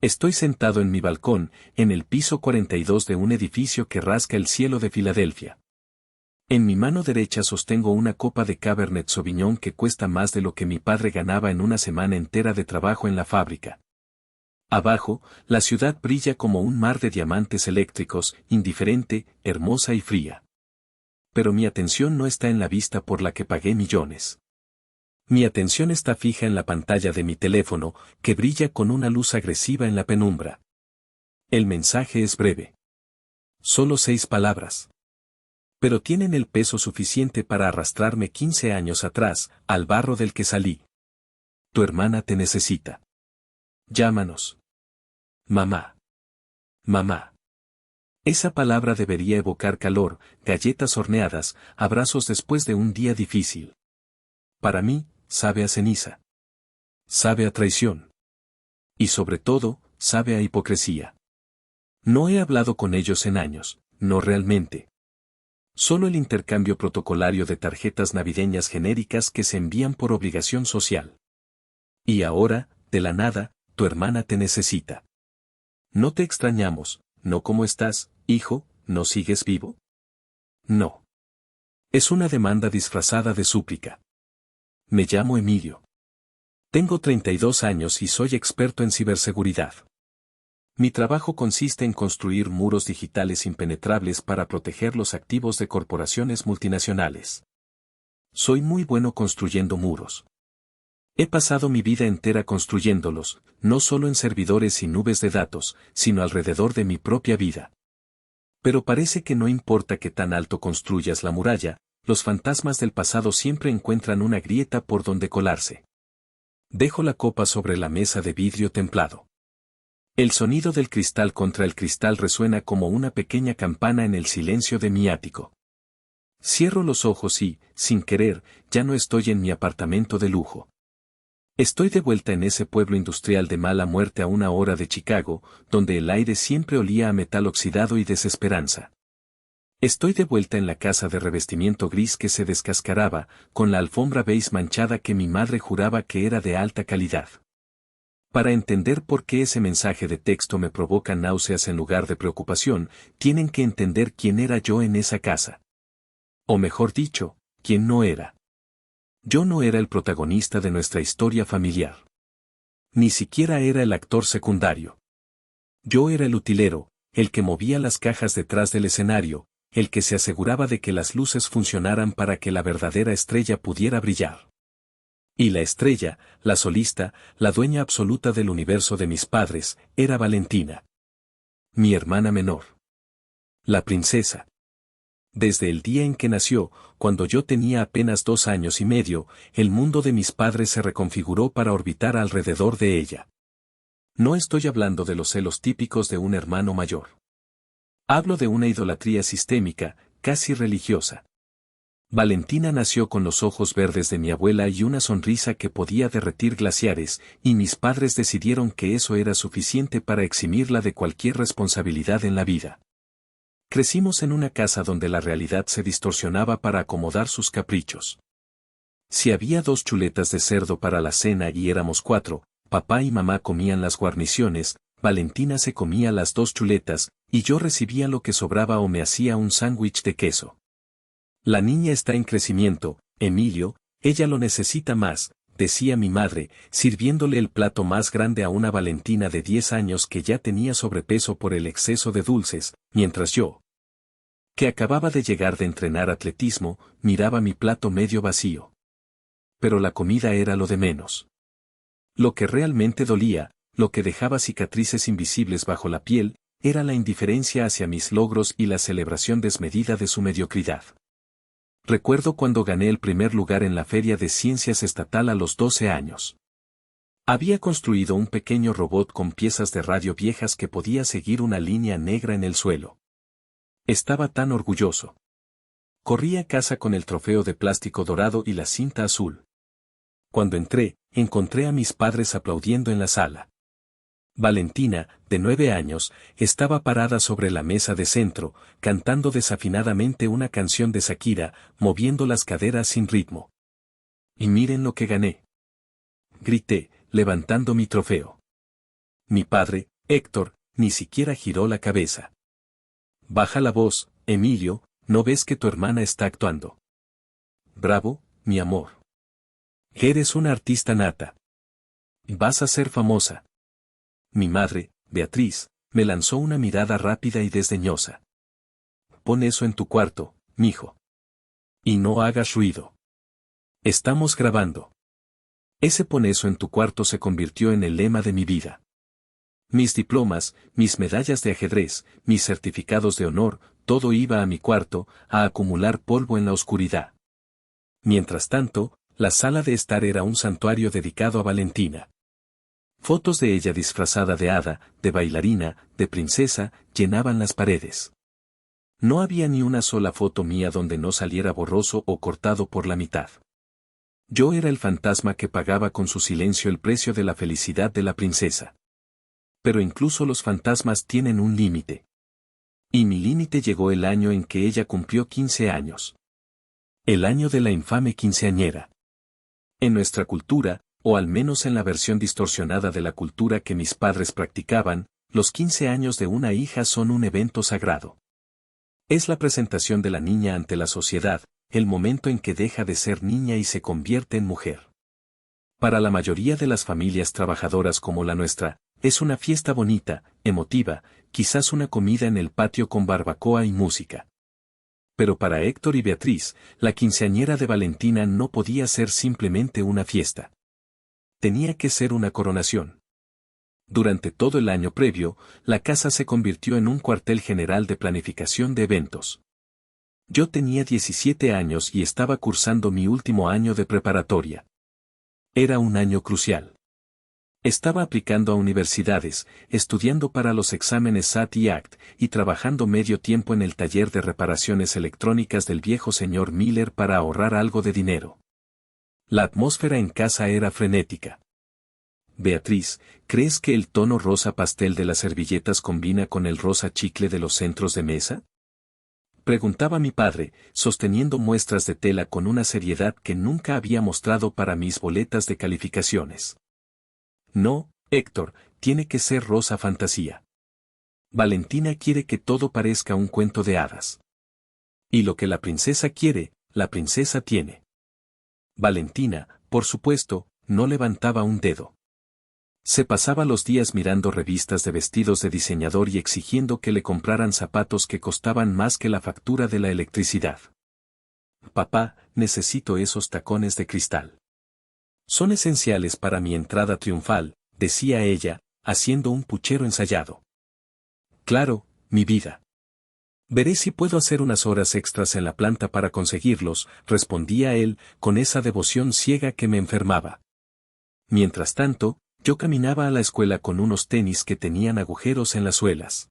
Estoy sentado en mi balcón, en el piso 42 de un edificio que rasca el cielo de Filadelfia. En mi mano derecha sostengo una copa de Cabernet Sauvignon que cuesta más de lo que mi padre ganaba en una semana entera de trabajo en la fábrica. Abajo, la ciudad brilla como un mar de diamantes eléctricos, indiferente, hermosa y fría. Pero mi atención no está en la vista por la que pagué millones. Mi atención está fija en la pantalla de mi teléfono, que brilla con una luz agresiva en la penumbra. El mensaje es breve. Solo 6 palabras. Pero tienen el peso suficiente para arrastrarme 15 años atrás, al barro del que salí. Tu hermana te necesita. Llámanos. Mamá. Mamá. Esa palabra debería evocar calor, galletas horneadas, abrazos después de un día difícil. Para mí, sabe a ceniza. Sabe a traición. Y sobre todo, sabe a hipocresía. No he hablado con ellos en años, no realmente. Solo el intercambio protocolario de tarjetas navideñas genéricas que se envían por obligación social. Y ahora, de la nada, tu hermana te necesita. No te extrañamos, ¿no? ¿Cómo estás, hijo? ¿No sigues vivo? No. Es una demanda disfrazada de súplica. Me llamo Emilio. Tengo 32 años y soy experto en ciberseguridad. Mi trabajo consiste en construir muros digitales impenetrables para proteger los activos de corporaciones multinacionales. Soy muy bueno construyendo muros. He pasado mi vida entera construyéndolos, no solo en servidores y nubes de datos, sino alrededor de mi propia vida. Pero parece que no importa qué tan alto construyas la muralla, los fantasmas del pasado siempre encuentran una grieta por donde colarse. Dejo la copa sobre la mesa de vidrio templado. El sonido del cristal contra el cristal resuena como una pequeña campana en el silencio de mi ático. Cierro los ojos y, sin querer, ya no estoy en mi apartamento de lujo. Estoy de vuelta en ese pueblo industrial de mala muerte a 1 hora de Chicago, donde el aire siempre olía a metal oxidado y desesperanza. Estoy de vuelta en la casa de revestimiento gris que se descascaraba, con la alfombra beige manchada que mi madre juraba que era de alta calidad. Para entender por qué ese mensaje de texto me provoca náuseas en lugar de preocupación, tienen que entender quién era yo en esa casa. O mejor dicho, quién no era. Yo no era el protagonista de nuestra historia familiar. Ni siquiera era el actor secundario. Yo era el utilero, el que movía las cajas detrás del escenario, el que se aseguraba de que las luces funcionaran para que la verdadera estrella pudiera brillar. Y la estrella, la solista, la dueña absoluta del universo de mis padres, era Valentina. Mi hermana menor. La princesa. Desde el día en que nació, cuando yo tenía apenas 2 años y medio, el mundo de mis padres se reconfiguró para orbitar alrededor de ella. No estoy hablando de los celos típicos de un hermano mayor. Hablo de una idolatría sistémica, casi religiosa. Valentina nació con los ojos verdes de mi abuela y una sonrisa que podía derretir glaciares, y mis padres decidieron que eso era suficiente para eximirla de cualquier responsabilidad en la vida. Crecimos en una casa donde la realidad se distorsionaba para acomodar sus caprichos. Si había 2 chuletas de cerdo para la cena y éramos 4, papá y mamá comían las guarniciones, Valentina se comía las 2 chuletas, y yo recibía lo que sobraba o me hacía un sándwich de queso. La niña está en crecimiento, Emilio, ella lo necesita más, decía mi madre, sirviéndole el plato más grande a una Valentina de 10 años que ya tenía sobrepeso por el exceso de dulces, mientras yo, que acababa de llegar de entrenar atletismo, miraba mi plato medio vacío. Pero la comida era lo de menos. Lo que realmente dolía, lo que dejaba cicatrices invisibles bajo la piel, era la indiferencia hacia mis logros y la celebración desmedida de su mediocridad. Recuerdo cuando gané el primer lugar en la Feria de Ciencias Estatal a los 12 años. Había construido un pequeño robot con piezas de radio viejas que podía seguir una línea negra en el suelo. Estaba tan orgulloso. Corrí a casa con el trofeo de plástico dorado y la cinta azul. Cuando entré, encontré a mis padres aplaudiendo en la sala. Valentina, de 9 años, estaba parada sobre la mesa de centro, cantando desafinadamente una canción de Shakira, moviendo las caderas sin ritmo. «Y miren lo que gané», grité, levantando mi trofeo. Mi padre, Héctor, ni siquiera giró la cabeza. Baja la voz, Emilio, ¿no ves que tu hermana está actuando? Bravo, mi amor. Eres una artista nata. Vas a ser famosa. Mi madre, Beatriz, me lanzó una mirada rápida y desdeñosa. Pon eso en tu cuarto, mijo. Y no hagas ruido. Estamos grabando. Ese pon eso en tu cuarto se convirtió en el lema de mi vida. Mis diplomas, mis medallas de ajedrez, mis certificados de honor, todo iba a mi cuarto, a acumular polvo en la oscuridad. Mientras tanto, la sala de estar era un santuario dedicado a Valentina. Fotos de ella disfrazada de hada, de bailarina, de princesa, llenaban las paredes. No había ni una sola foto mía donde no saliera borroso o cortado por la mitad. Yo era el fantasma que pagaba con su silencio el precio de la felicidad de la princesa. Pero incluso los fantasmas tienen un límite. Y mi límite llegó el año en que ella cumplió 15 años. El año de la infame quinceañera. En nuestra cultura, o al menos en la versión distorsionada de la cultura que mis padres practicaban, los 15 años de una hija son un evento sagrado. Es la presentación de la niña ante la sociedad, el momento en que deja de ser niña y se convierte en mujer. Para la mayoría de las familias trabajadoras como la nuestra, es una fiesta bonita, emotiva, quizás una comida en el patio con barbacoa y música. Pero para Héctor y Beatriz, la quinceañera de Valentina no podía ser simplemente una fiesta. Tenía que ser una coronación. Durante todo el año previo, la casa se convirtió en un cuartel general de planificación de eventos. Yo tenía 17 años y estaba cursando mi último año de preparatoria. Era un año crucial. Estaba aplicando a universidades, estudiando para los exámenes SAT y ACT, y trabajando medio tiempo en el taller de reparaciones electrónicas del viejo señor Miller para ahorrar algo de dinero. La atmósfera en casa era frenética. Beatriz, ¿crees que el tono rosa pastel de las servilletas combina con el rosa chicle de los centros de mesa? Preguntaba mi padre, sosteniendo muestras de tela con una seriedad que nunca había mostrado para mis boletas de calificaciones. No, Héctor, tiene que ser rosa fantasía. Valentina quiere que todo parezca un cuento de hadas. Y lo que la princesa quiere, la princesa tiene. Valentina, por supuesto, no levantaba un dedo. Se pasaba los días mirando revistas de vestidos de diseñador y exigiendo que le compraran zapatos que costaban más que la factura de la electricidad. Papá, necesito esos tacones de cristal. Son esenciales para mi entrada triunfal, decía ella, haciendo un puchero ensayado. Claro, mi vida. Veré si puedo hacer unas horas extras en la planta para conseguirlos, respondía él, con esa devoción ciega que me enfermaba. Mientras tanto, yo caminaba a la escuela con unos tenis que tenían agujeros en las suelas.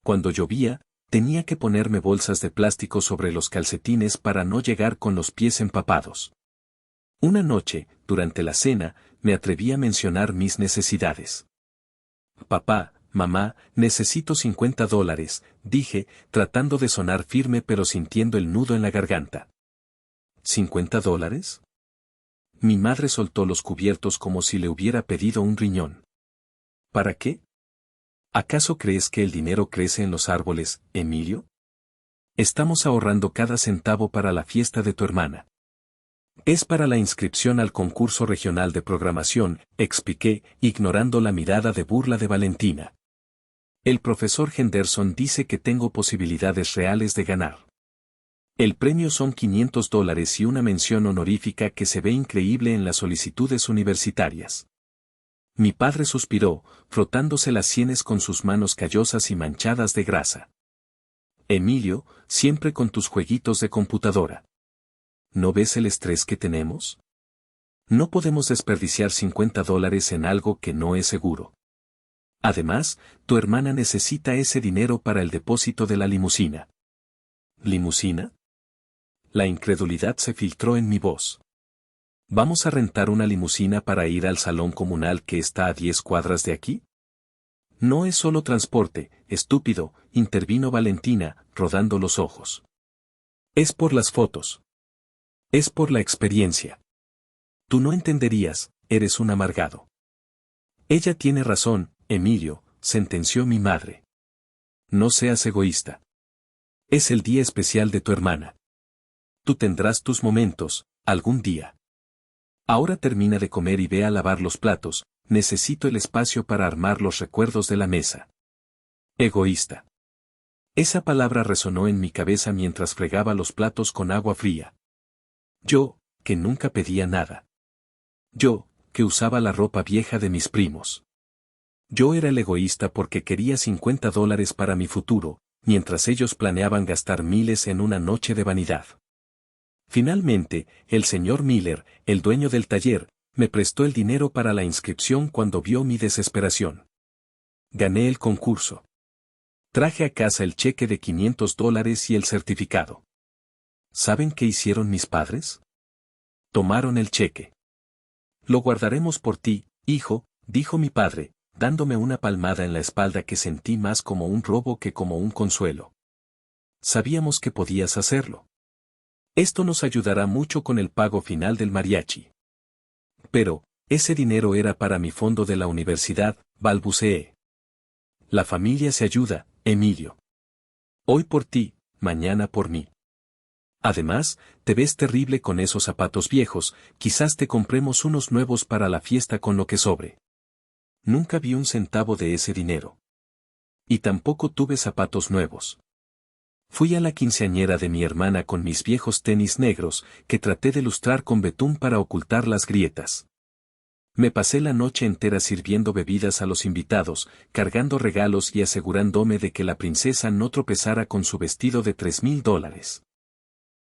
Cuando llovía, tenía que ponerme bolsas de plástico sobre los calcetines para no llegar con los pies empapados. Una noche, durante la cena, me atreví a mencionar mis necesidades. Papá, mamá, necesito $50, dije, tratando de sonar firme pero sintiendo el nudo en la garganta. ¿$50? Mi madre soltó los cubiertos como si le hubiera pedido un riñón. ¿Para qué? ¿Acaso crees que el dinero crece en los árboles, Emilio? Estamos ahorrando cada centavo para la fiesta de tu hermana. Es para la inscripción al concurso regional de programación, expliqué, ignorando la mirada de burla de Valentina. El profesor Henderson dice que tengo posibilidades reales de ganar. El premio son $500 y una mención honorífica que se ve increíble en las solicitudes universitarias. Mi padre suspiró, frotándose las sienes con sus manos callosas y manchadas de grasa. Emilio, siempre con tus jueguitos de computadora. ¿No ves el estrés que tenemos? No podemos desperdiciar $50 en algo que no es seguro. Además, tu hermana necesita ese dinero para el depósito de la limusina. ¿Limusina? La incredulidad se filtró en mi voz. ¿Vamos a rentar una limusina para ir al salón comunal que está a 10 cuadras de aquí? No es solo transporte, estúpido, intervino Valentina, rodando los ojos. Es por las fotos. Es por la experiencia. Tú no entenderías, eres un amargado. Ella tiene razón, Emilio, sentenció mi madre. No seas egoísta. Es el día especial de tu hermana. Tú tendrás tus momentos, algún día. Ahora termina de comer y ve a lavar los platos, necesito el espacio para armar los recuerdos de la mesa. Egoísta. Esa palabra resonó en mi cabeza mientras fregaba los platos con agua fría. Yo, que nunca pedía nada. Yo, que usaba la ropa vieja de mis primos. Yo era el egoísta porque quería $50 para mi futuro, mientras ellos planeaban gastar miles en una noche de vanidad. Finalmente, el señor Miller, el dueño del taller, me prestó el dinero para la inscripción cuando vio mi desesperación. Gané el concurso. Traje a casa el cheque de $500 y el certificado. ¿Saben qué hicieron mis padres? Tomaron el cheque. Lo guardaremos por ti, hijo, dijo mi padre, dándome una palmada en la espalda que sentí más como un robo que como un consuelo. Sabíamos que podías hacerlo. Esto nos ayudará mucho con el pago final del mariachi. Pero, ese dinero era para mi fondo de la universidad, balbuceé. La familia se ayuda, Emilio. Hoy por ti, mañana por mí. Además, te ves terrible con esos zapatos viejos, quizás te compremos unos nuevos para la fiesta con lo que sobre. Nunca vi un centavo de ese dinero. Y tampoco tuve zapatos nuevos. Fui a la quinceañera de mi hermana con mis viejos tenis negros, que traté de lustrar con betún para ocultar las grietas. Me pasé la noche entera sirviendo bebidas a los invitados, cargando regalos y asegurándome de que la princesa no tropezara con su vestido de $3,000.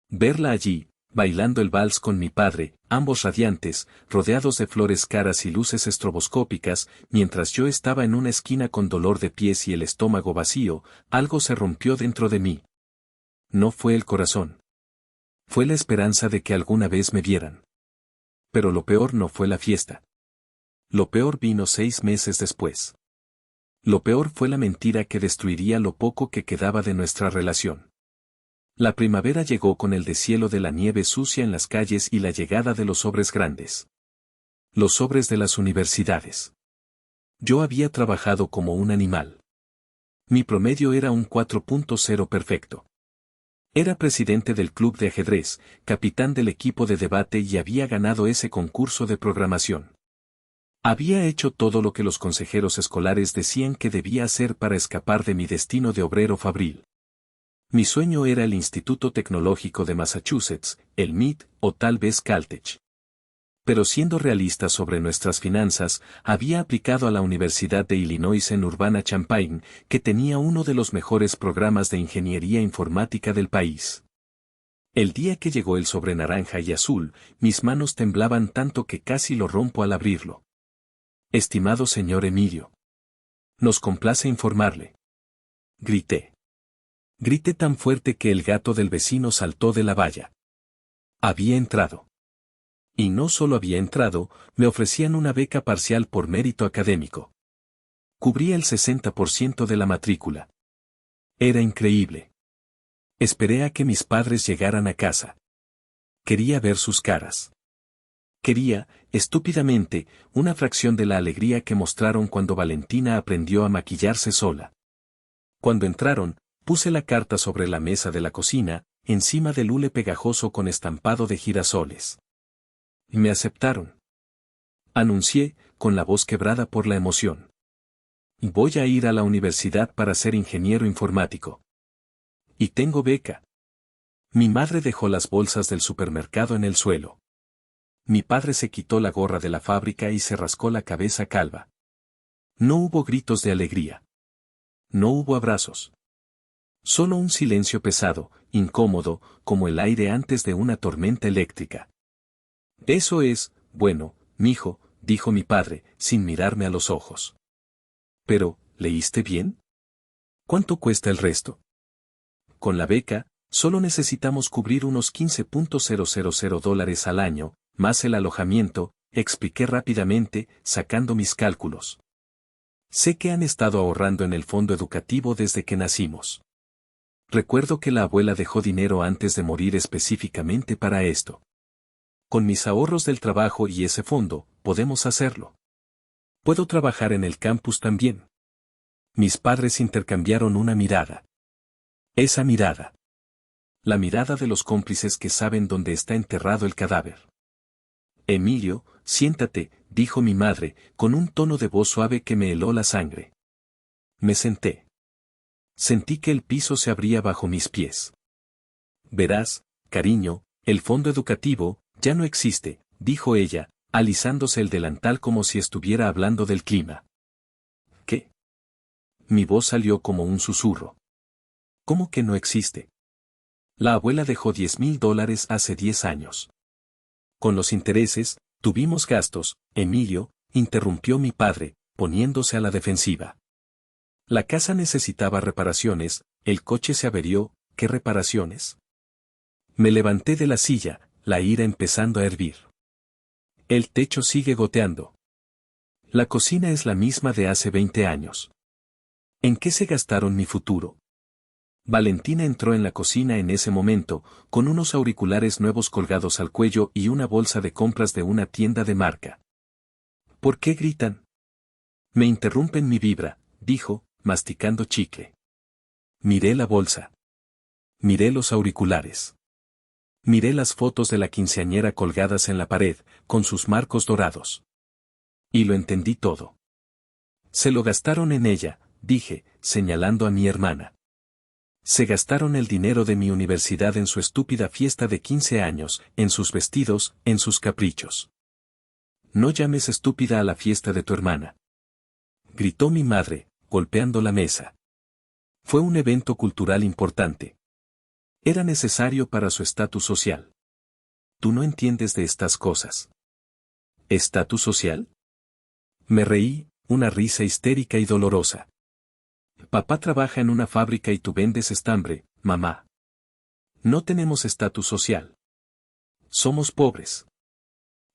Verla allí, bailando el vals con mi padre, ambos radiantes, rodeados de flores caras y luces estroboscópicas, mientras yo estaba en una esquina con dolor de pies y el estómago vacío, algo se rompió dentro de mí. No fue el corazón. Fue la esperanza de que alguna vez me vieran. Pero lo peor no fue la fiesta. Lo peor vino 6 meses después. Lo peor fue la mentira que destruiría lo poco que quedaba de nuestra relación. La primavera llegó con el deshielo de la nieve sucia en las calles y la llegada de los sobres grandes. Los sobres de las universidades. Yo había trabajado como un animal. Mi promedio era un 4.0 perfecto. Era presidente del club de ajedrez, capitán del equipo de debate y había ganado ese concurso de programación. Había hecho todo lo que los consejeros escolares decían que debía hacer para escapar de mi destino de obrero fabril. Mi sueño era el Instituto Tecnológico de Massachusetts, el MIT, o tal vez Caltech. Pero siendo realista sobre nuestras finanzas, había aplicado a la Universidad de Illinois en Urbana-Champaign, que tenía uno de los mejores programas de ingeniería informática del país. El día que llegó el sobre naranja y azul, mis manos temblaban tanto que casi lo rompo al abrirlo. Estimado señor Emilio. Nos complace informarle. Grité. Grité tan fuerte que el gato del vecino saltó de la valla. Había entrado. Y no solo había entrado, me ofrecían una beca parcial por mérito académico. Cubría el 60% de la matrícula. Era increíble. Esperé a que mis padres llegaran a casa. Quería ver sus caras. Quería, estúpidamente, una fracción de la alegría que mostraron cuando Valentina aprendió a maquillarse sola. Cuando entraron, puse la carta sobre la mesa de la cocina, encima del hule pegajoso con estampado de girasoles. Y me aceptaron. Anuncié, con la voz quebrada por la emoción. Voy a ir a la universidad para ser ingeniero informático. Y tengo beca. Mi madre dejó las bolsas del supermercado en el suelo. Mi padre se quitó la gorra de la fábrica y se rascó la cabeza calva. No hubo gritos de alegría. No hubo abrazos. Solo un silencio pesado, incómodo, como el aire antes de una tormenta eléctrica. Eso es, bueno, mijo, dijo mi padre, sin mirarme a los ojos. Pero, ¿leíste bien? ¿Cuánto cuesta el resto? Con la beca, solo necesitamos cubrir unos $15,000 al año, más el alojamiento, expliqué rápidamente, sacando mis cálculos. Sé que han estado ahorrando en el fondo educativo desde que nacimos. Recuerdo que la abuela dejó dinero antes de morir específicamente para esto. Con mis ahorros del trabajo y ese fondo, podemos hacerlo. Puedo trabajar en el campus también. Mis padres intercambiaron una mirada. Esa mirada. La mirada de los cómplices que saben dónde está enterrado el cadáver. Emilio, siéntate, dijo mi madre, con un tono de voz suave que me heló la sangre. Me senté. Sentí que el piso se abría bajo mis pies. Verás, cariño, el fondo educativo, ya no existe, dijo ella, alisándose el delantal como si estuviera hablando del clima. ¿Qué? Mi voz salió como un susurro. ¿Cómo que no existe? La abuela dejó $10,000 hace 10 años. Con los intereses, tuvimos gastos, Emilio, interrumpió mi padre, poniéndose a la defensiva. La casa necesitaba reparaciones, el coche se averió, ¿qué reparaciones? Me levanté de la silla, la ira empezando a hervir. El techo sigue goteando. La cocina es la misma de hace 20 años. ¿En qué se gastaron mi futuro? Valentina entró en la cocina en ese momento, con unos auriculares nuevos colgados al cuello y una bolsa de compras de una tienda de marca. ¿Por qué gritan? Me interrumpen mi vibra, dijo, masticando chicle. Miré la bolsa. Miré los auriculares. Miré las fotos de la quinceañera colgadas en la pared, con sus marcos dorados. Y lo entendí todo. Se lo gastaron en ella, dije, señalando a mi hermana. Se gastaron el dinero de mi universidad en su estúpida fiesta de 15 años, en sus vestidos, en sus caprichos. No llames estúpida a la fiesta de tu hermana. Gritó mi madre, golpeando la mesa. Fue un evento cultural importante. Era necesario para su estatus social. Tú no entiendes de estas cosas. ¿Estatus social? Me reí, una risa histérica y dolorosa. Papá trabaja en una fábrica y tú vendes estambre, mamá. No tenemos estatus social. Somos pobres.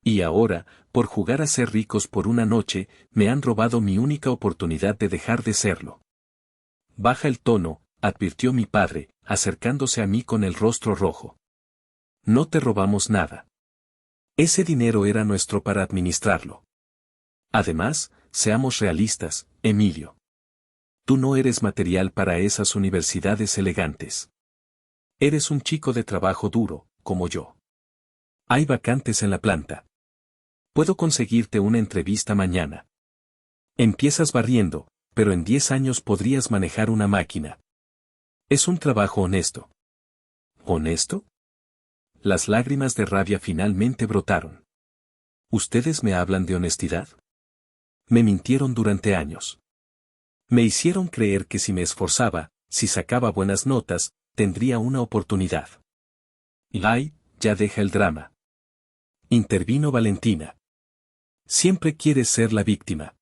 Y ahora, por jugar a ser ricos por una noche, me han robado mi única oportunidad de dejar de serlo. Baja el tono, advirtió mi padre, acercándose a mí con el rostro rojo. No te robamos nada. Ese dinero era nuestro para administrarlo. Además, seamos realistas, Emilio. Tú no eres material para esas universidades elegantes. Eres un chico de trabajo duro, como yo. Hay vacantes en la planta. Puedo conseguirte una entrevista mañana. Empiezas barriendo, pero en 10 años podrías manejar una máquina. Es un trabajo honesto. ¿Honesto? Las lágrimas de rabia finalmente brotaron. ¿Ustedes me hablan de honestidad? Me mintieron durante años. Me hicieron creer que si me esforzaba, si sacaba buenas notas, tendría una oportunidad. Ay, ya deja el drama. Intervino Valentina. Siempre quieres ser la víctima.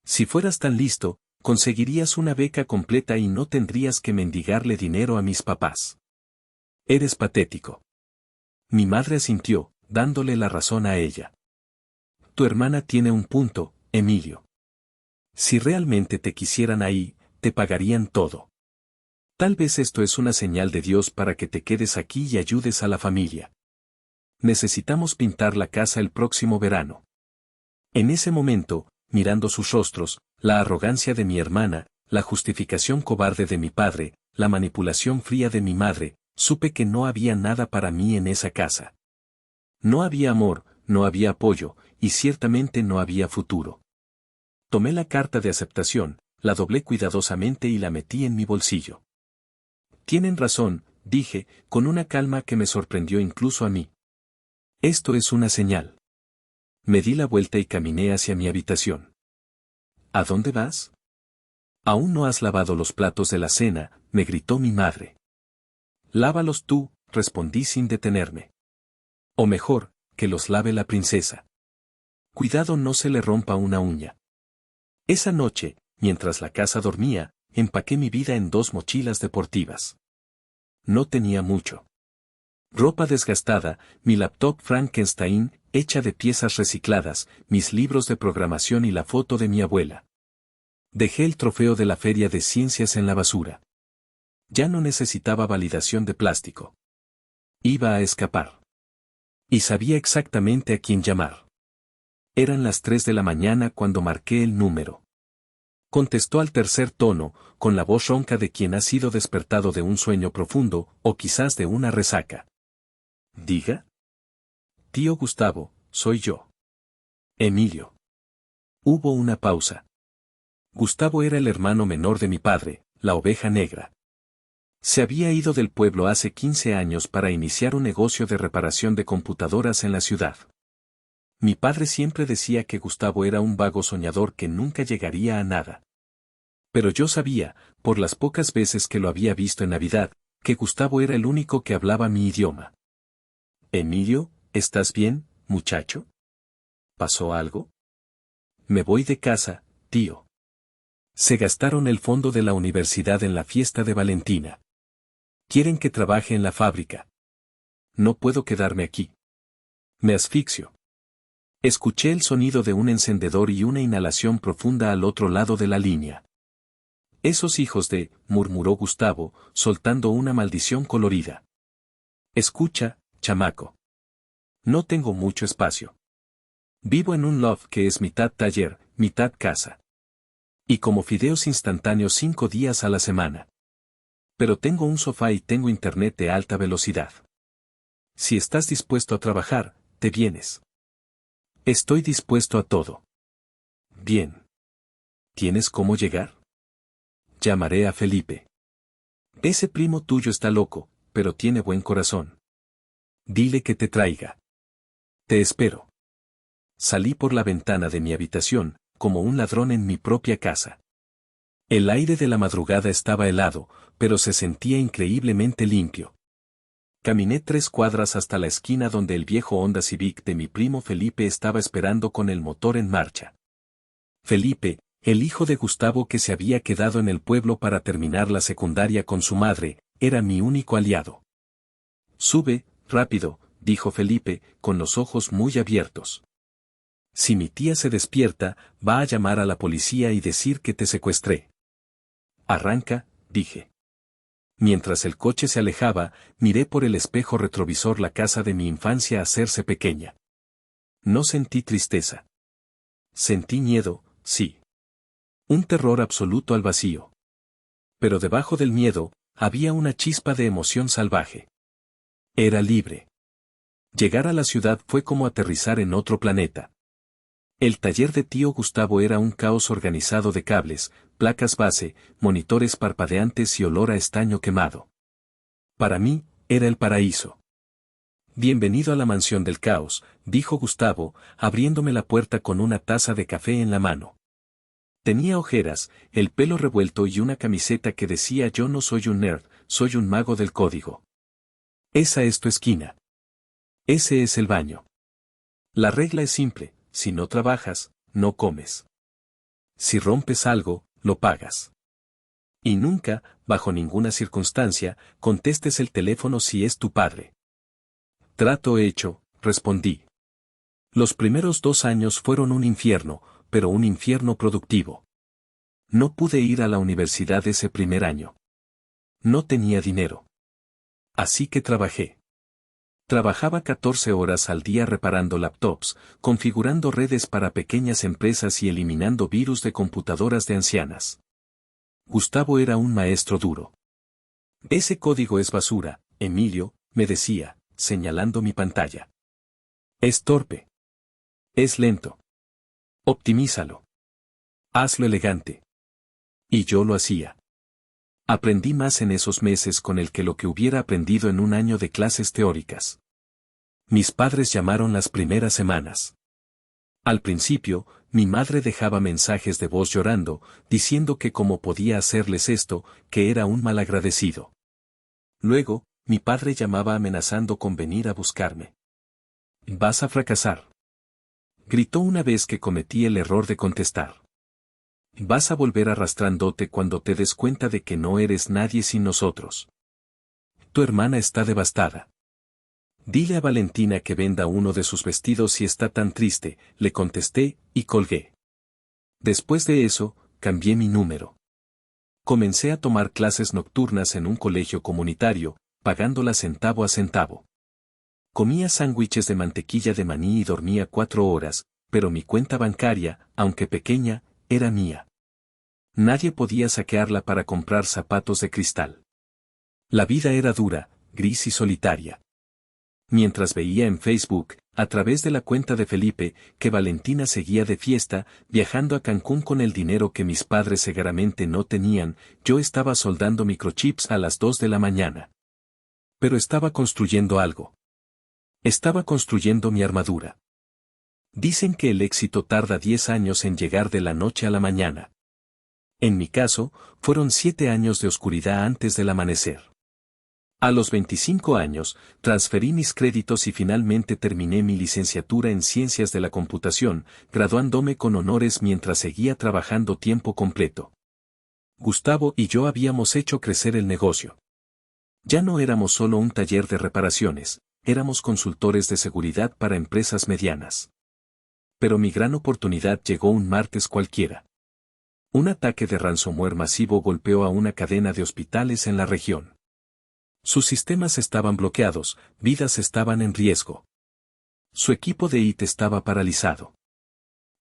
Si fueras tan listo, conseguirías una beca completa y no tendrías que mendigarle dinero a mis papás. Eres patético. Mi madre asintió, dándole la razón a ella. Tu hermana tiene un punto, Emilio. Si realmente te quisieran ahí, te pagarían todo. Tal vez esto es una señal de Dios para que te quedes aquí y ayudes a la familia. Necesitamos pintar la casa el próximo verano. En ese momento, mirando sus rostros, la arrogancia de mi hermana, la justificación cobarde de mi padre, la manipulación fría de mi madre, supe que no había nada para mí en esa casa. No había amor, no había apoyo, y ciertamente no había futuro. Tomé la carta de aceptación, la doblé cuidadosamente y la metí en mi bolsillo. Tienen razón, dije, con una calma que me sorprendió incluso a mí. Esto es una señal. Me di la vuelta y caminé hacia mi habitación. ¿A dónde vas? Aún no has lavado los platos de la cena, me gritó mi madre. Lávalos tú, respondí sin detenerme. O mejor, que los lave la princesa. Cuidado no se le rompa una uña. Esa noche, mientras la casa dormía, empaqué mi vida en 2 mochilas deportivas. No tenía mucho. Ropa desgastada, mi laptop Frankenstein, hecha de piezas recicladas, mis libros de programación y la foto de mi abuela. Dejé el trofeo de la Feria de Ciencias en la basura. Ya no necesitaba validación de plástico. Iba a escapar. Y sabía exactamente a quién llamar. Eran las 3 de la mañana cuando marqué el número. Contestó al tercer tono, con la voz ronca de quien ha sido despertado de un sueño profundo, o quizás de una resaca. Diga. Tío Gustavo, soy yo. Emilio. Hubo una pausa. Gustavo era el hermano menor de mi padre, la oveja negra. Se había ido del pueblo hace 15 años para iniciar un negocio de reparación de computadoras en la ciudad. Mi padre siempre decía que Gustavo era un vago soñador que nunca llegaría a nada. Pero yo sabía, por las pocas veces que lo había visto en Navidad, que Gustavo era el único que hablaba mi idioma. Emilio, ¿estás bien, muchacho? ¿Pasó algo? Me voy de casa, tío. Se gastaron el fondo de la universidad en la fiesta de Valentina. Quieren que trabaje en la fábrica. No puedo quedarme aquí. Me asfixio. Escuché el sonido de un encendedor y una inhalación profunda al otro lado de la línea. Esos hijos de, murmuró Gustavo, soltando una maldición colorida. Escucha, chamaco. No tengo mucho espacio. Vivo en un loft que es mitad taller, mitad casa. Y como fideos instantáneos 5 días a la semana. Pero tengo un sofá y tengo internet de alta velocidad. Si estás dispuesto a trabajar, te vienes. Estoy dispuesto a todo. Bien. ¿Tienes cómo llegar? Llamaré a Felipe. Ese primo tuyo está loco, pero tiene buen corazón. Dile que te traiga. Te espero. Salí por la ventana de mi habitación, como un ladrón en mi propia casa. El aire de la madrugada estaba helado, pero se sentía increíblemente limpio. Caminé 3 cuadras hasta la esquina donde el viejo Honda Civic de mi primo Felipe estaba esperando con el motor en marcha. Felipe, el hijo de Gustavo que se había quedado en el pueblo para terminar la secundaria con su madre, era mi único aliado. Sube, rápido, dijo Felipe, con los ojos muy abiertos. Si mi tía se despierta, va a llamar a la policía y decir que te secuestré. Arranca, dije. Mientras el coche se alejaba, miré por el espejo retrovisor la casa de mi infancia hacerse pequeña. No sentí tristeza. Sentí miedo, sí. Un terror absoluto al vacío. Pero debajo del miedo, había una chispa de emoción salvaje. Era libre. Llegar a la ciudad fue como aterrizar en otro planeta. El taller de tío Gustavo era un caos organizado de cables, placas base, monitores parpadeantes y olor a estaño quemado. Para mí, era el paraíso. Bienvenido a la mansión del caos, dijo Gustavo, abriéndome la puerta con una taza de café en la mano. Tenía ojeras, el pelo revuelto y una camiseta que decía yo no soy un nerd, soy un mago del código. Esa es tu esquina. Ese es el baño. La regla es simple. Si no trabajas, no comes. Si rompes algo, lo pagas. Y nunca, bajo ninguna circunstancia, contestes el teléfono si es tu padre. Trato hecho, respondí. Los primeros 2 años fueron un infierno, pero un infierno productivo. No pude ir a la universidad ese primer año. No tenía dinero. Así que trabajé. Trabajaba 14 horas al día reparando laptops, configurando redes para pequeñas empresas y eliminando virus de computadoras de ancianas. Gustavo era un maestro duro. Ese código es basura, Emilio, me decía, señalando mi pantalla. Es torpe. Es lento. Optimízalo. Hazlo elegante. Y yo lo hacía. Aprendí más en esos meses con el que lo que hubiera aprendido en un año de clases teóricas. Mis padres llamaron las primeras semanas. Al principio, mi madre dejaba mensajes de voz llorando, diciendo que cómo podía hacerles esto, que era un malagradecido. Luego, mi padre llamaba amenazando con venir a buscarme. «Vas a fracasar», gritó una vez que cometí el error de contestar. «Vas a volver arrastrándote cuando te des cuenta de que no eres nadie sin nosotros. Tu hermana está devastada. Dile a Valentina que venda uno de sus vestidos si está tan triste», le contesté, y colgué. Después de eso, cambié mi número. Comencé a tomar clases nocturnas en un colegio comunitario, pagándolas centavo a centavo. Comía sándwiches de mantequilla de maní y dormía 4 horas, pero mi cuenta bancaria, aunque pequeña, era mía. Nadie podía saquearla para comprar zapatos de cristal. La vida era dura, gris y solitaria. Mientras veía en Facebook, a través de la cuenta de Felipe, que Valentina seguía de fiesta, viajando a Cancún con el dinero que mis padres seguramente no tenían, yo estaba soldando microchips a las 2 de la mañana. Pero estaba construyendo algo. Estaba construyendo mi armadura. Dicen que el éxito tarda 10 años en llegar de la noche a la mañana. En mi caso, fueron 7 años de oscuridad antes del amanecer. A los 25 años, transferí mis créditos y finalmente terminé mi licenciatura en Ciencias de la Computación, graduándome con honores mientras seguía trabajando tiempo completo. Gustavo y yo habíamos hecho crecer el negocio. Ya no éramos solo un taller de reparaciones, éramos consultores de seguridad para empresas medianas. Pero mi gran oportunidad llegó un martes cualquiera. Un ataque de ransomware masivo golpeó a una cadena de hospitales en la región. Sus sistemas estaban bloqueados, vidas estaban en riesgo. Su equipo de IT estaba paralizado.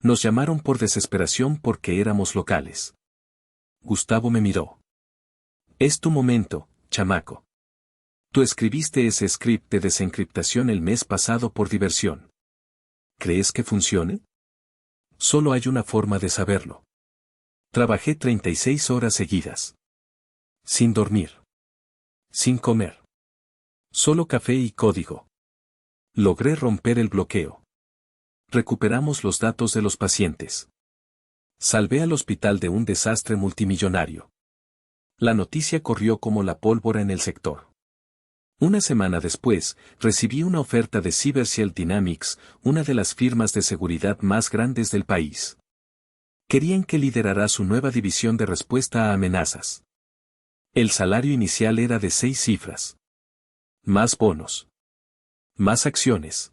Nos llamaron por desesperación porque éramos locales. Gustavo me miró. Es tu momento, chamaco. Tú escribiste ese script de desencriptación el mes pasado por diversión. ¿Crees que funcione? Solo hay una forma de saberlo. Trabajé 36 horas seguidas. Sin dormir. Sin comer. Solo café y código. Logré romper el bloqueo. Recuperamos los datos de los pacientes. Salvé al hospital de un desastre multimillonario. La noticia corrió como la pólvora en el sector. Una semana después, recibí una oferta de Cybershield Dynamics, una de las firmas de seguridad más grandes del país. Querían que liderara su nueva división de respuesta a amenazas. El salario inicial era de 6 cifras. Más bonos. Más acciones.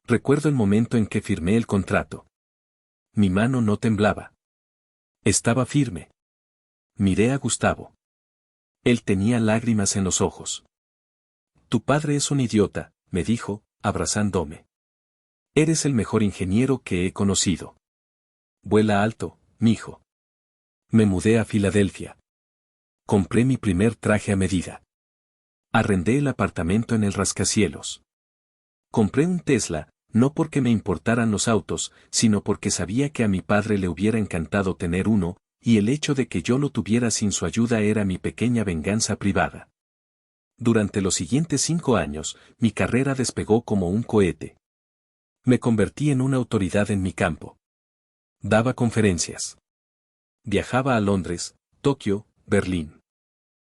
Recuerdo el momento en que firmé el contrato. Mi mano no temblaba. Estaba firme. Miré a Gustavo. Él tenía lágrimas en los ojos. Tu padre es un idiota, me dijo, abrazándome. Eres el mejor ingeniero que he conocido. Vuela alto, mijo. Me mudé a Filadelfia. Compré mi primer traje a medida. Arrendé el apartamento en el rascacielos. Compré un Tesla, no porque me importaran los autos, sino porque sabía que a mi padre le hubiera encantado tener uno, y el hecho de que yo lo tuviera sin su ayuda era mi pequeña venganza privada. Durante los siguientes 5 años, mi carrera despegó como un cohete. Me convertí en una autoridad en mi campo. Daba conferencias. Viajaba a Londres, Tokio, Berlín.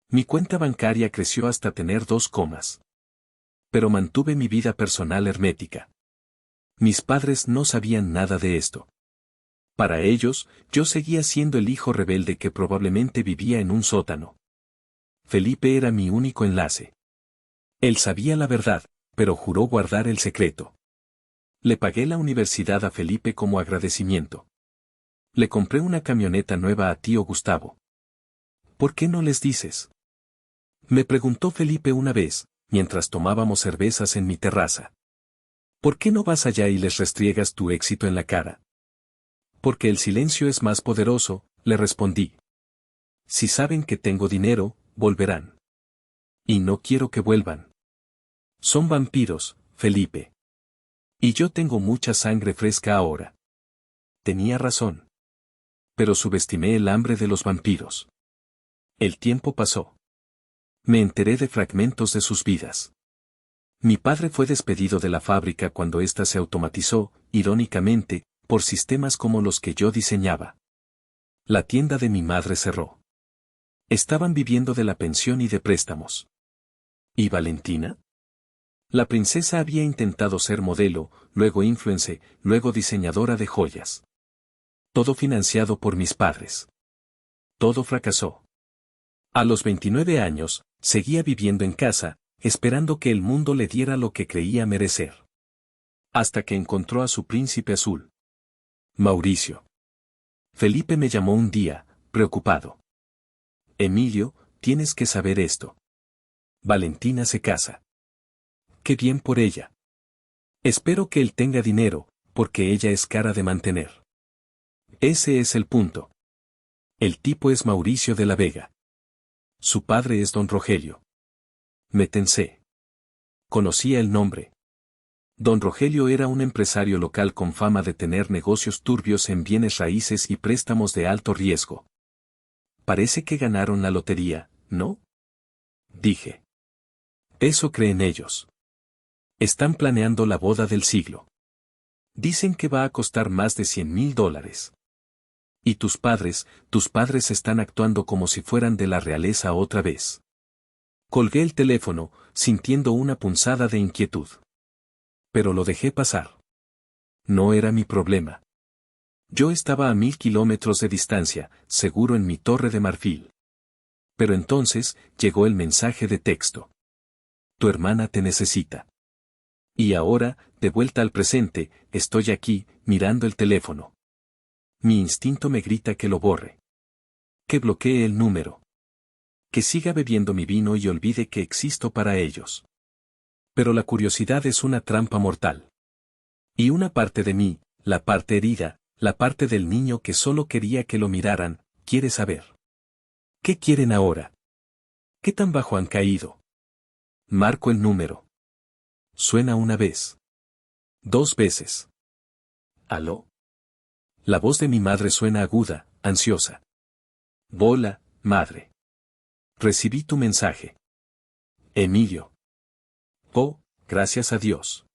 Mi cuenta bancaria creció hasta tener 2 comas. Pero mantuve mi vida personal hermética. Mis padres no sabían nada de esto. Para ellos, yo seguía siendo el hijo rebelde que probablemente vivía en un sótano. Felipe era mi único enlace. Él sabía la verdad, pero juró guardar el secreto. Le pagué la universidad a Felipe como agradecimiento. Le compré una camioneta nueva a tío Gustavo. ¿Por qué no les dices? Me preguntó Felipe una vez, mientras tomábamos cervezas en mi terraza. ¿Por qué no vas allá y les restriegas tu éxito en la cara? Porque el silencio es más poderoso, le respondí. Si saben que tengo dinero, volverán. Y no quiero que vuelvan. Son vampiros, Felipe. Y yo tengo mucha sangre fresca ahora. Tenía razón. Pero subestimé el hambre de los vampiros. El tiempo pasó. Me enteré de fragmentos de sus vidas. Mi padre fue despedido de la fábrica cuando ésta se automatizó, irónicamente, por sistemas como los que yo diseñaba. La tienda de mi madre cerró. Estaban viviendo de la pensión y de préstamos. ¿Y Valentina? La princesa había intentado ser modelo, luego influencer, luego diseñadora de joyas. Todo financiado por mis padres. Todo fracasó. A los 29 años, seguía viviendo en casa, esperando que el mundo le diera lo que creía merecer. Hasta que encontró a su príncipe azul. Mauricio. Felipe me llamó un día, preocupado. Emilio, tienes que saber esto. Valentina se casa. Qué bien por ella. Espero que él tenga dinero, porque ella es cara de mantener. Ese es el punto. El tipo es Mauricio de la Vega. Su padre es don Rogelio. Me tensé. Conocía el nombre. Don Rogelio era un empresario local con fama de tener negocios turbios en bienes raíces y préstamos de alto riesgo. Parece que ganaron la lotería, ¿no? Dije. Eso creen ellos. Están planeando la boda del siglo. Dicen que va a costar más de $100,000. Y tus padres están actuando como si fueran de la realeza otra vez. Colgué el teléfono, sintiendo una punzada de inquietud. Pero lo dejé pasar. No era mi problema. Yo estaba a 1,000 kilómetros de distancia, seguro en mi torre de marfil. Pero entonces, llegó el mensaje de texto. Tu hermana te necesita. Y ahora, de vuelta al presente, estoy aquí, mirando el teléfono. Mi instinto me grita que lo borre. Que bloquee el número. Que siga bebiendo mi vino y olvide que existo para ellos. Pero la curiosidad es una trampa mortal. Y una parte de mí, la parte herida, la parte del niño que solo quería que lo miraran, quiere saber. ¿Qué quieren ahora? ¿Qué tan bajo han caído? Marco el número. Suena una vez. 2 veces. ¿Aló? La voz de mi madre suena aguda, ansiosa. Hola, madre. Recibí tu mensaje. Emilio. Oh, gracias a Dios.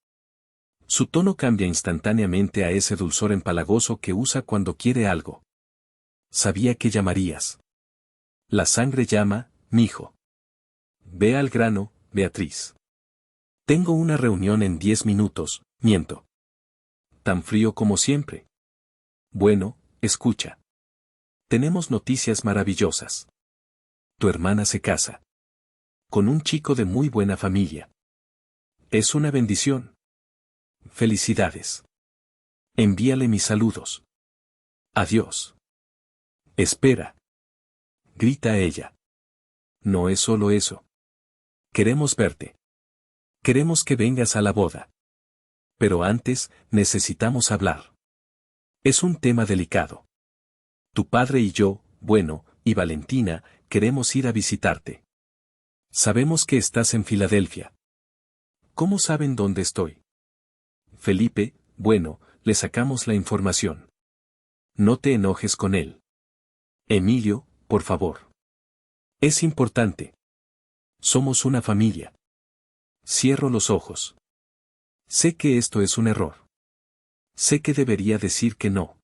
Su tono cambia instantáneamente a ese dulzor empalagoso que usa cuando quiere algo. Sabía que llamarías. La sangre llama, mijo. Ve al grano, Beatriz. Tengo una reunión en 10 minutos, miento. Tan frío como siempre. Bueno, escucha. Tenemos noticias maravillosas. Tu hermana se casa. Con un chico de muy buena familia. Es una bendición. Felicidades. Envíale mis saludos. Adiós. Espera. Grita ella. No es solo eso. Queremos verte. Queremos que vengas a la boda. Pero antes, necesitamos hablar. Es un tema delicado. Tu padre y yo, bueno, y Valentina, queremos ir a visitarte. Sabemos que estás en Filadelfia. ¿Cómo saben dónde estoy? Felipe, bueno, le sacamos la información. No te enojes con él. Emilio, por favor. Es importante. Somos una familia. Cierro los ojos. Sé que esto es un error. Sé que debería decir que no.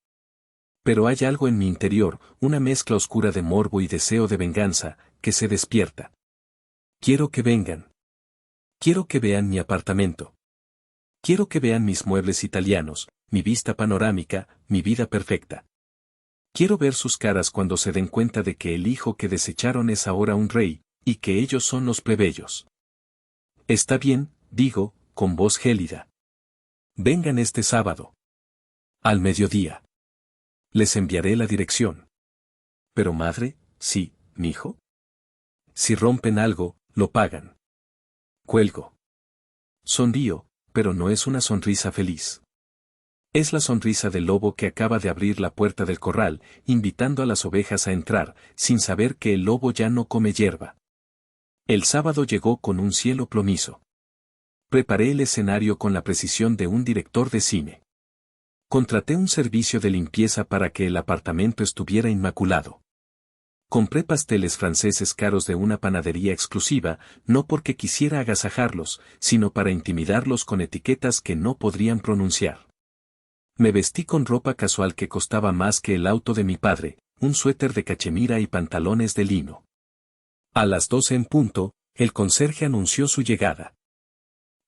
Pero hay algo en mi interior, una mezcla oscura de morbo y deseo de venganza, que se despierta. Quiero que vengan. Quiero que vean mi apartamento. Quiero que vean mis muebles italianos, mi vista panorámica, mi vida perfecta. Quiero ver sus caras cuando se den cuenta de que el hijo que desecharon es ahora un rey, y que ellos son los plebeyos. Está bien, digo, con voz gélida. Vengan este sábado. Al mediodía. Les enviaré la dirección. Pero madre, sí, mijo. Si rompen algo, lo pagan. Cuelgo. Sonrío, pero no es una sonrisa feliz. Es la sonrisa del lobo que acaba de abrir la puerta del corral, invitando a las ovejas a entrar, sin saber que el lobo ya no come hierba. El sábado llegó con un cielo plomizo. Preparé el escenario con la precisión de un director de cine. Contraté un servicio de limpieza para que el apartamento estuviera inmaculado. Compré pasteles franceses caros de una panadería exclusiva, no porque quisiera agasajarlos, sino para intimidarlos con etiquetas que no podrían pronunciar. Me vestí con ropa casual que costaba más que el auto de mi padre, un suéter de cachemira y pantalones de lino. A las 12 en punto, el conserje anunció su llegada.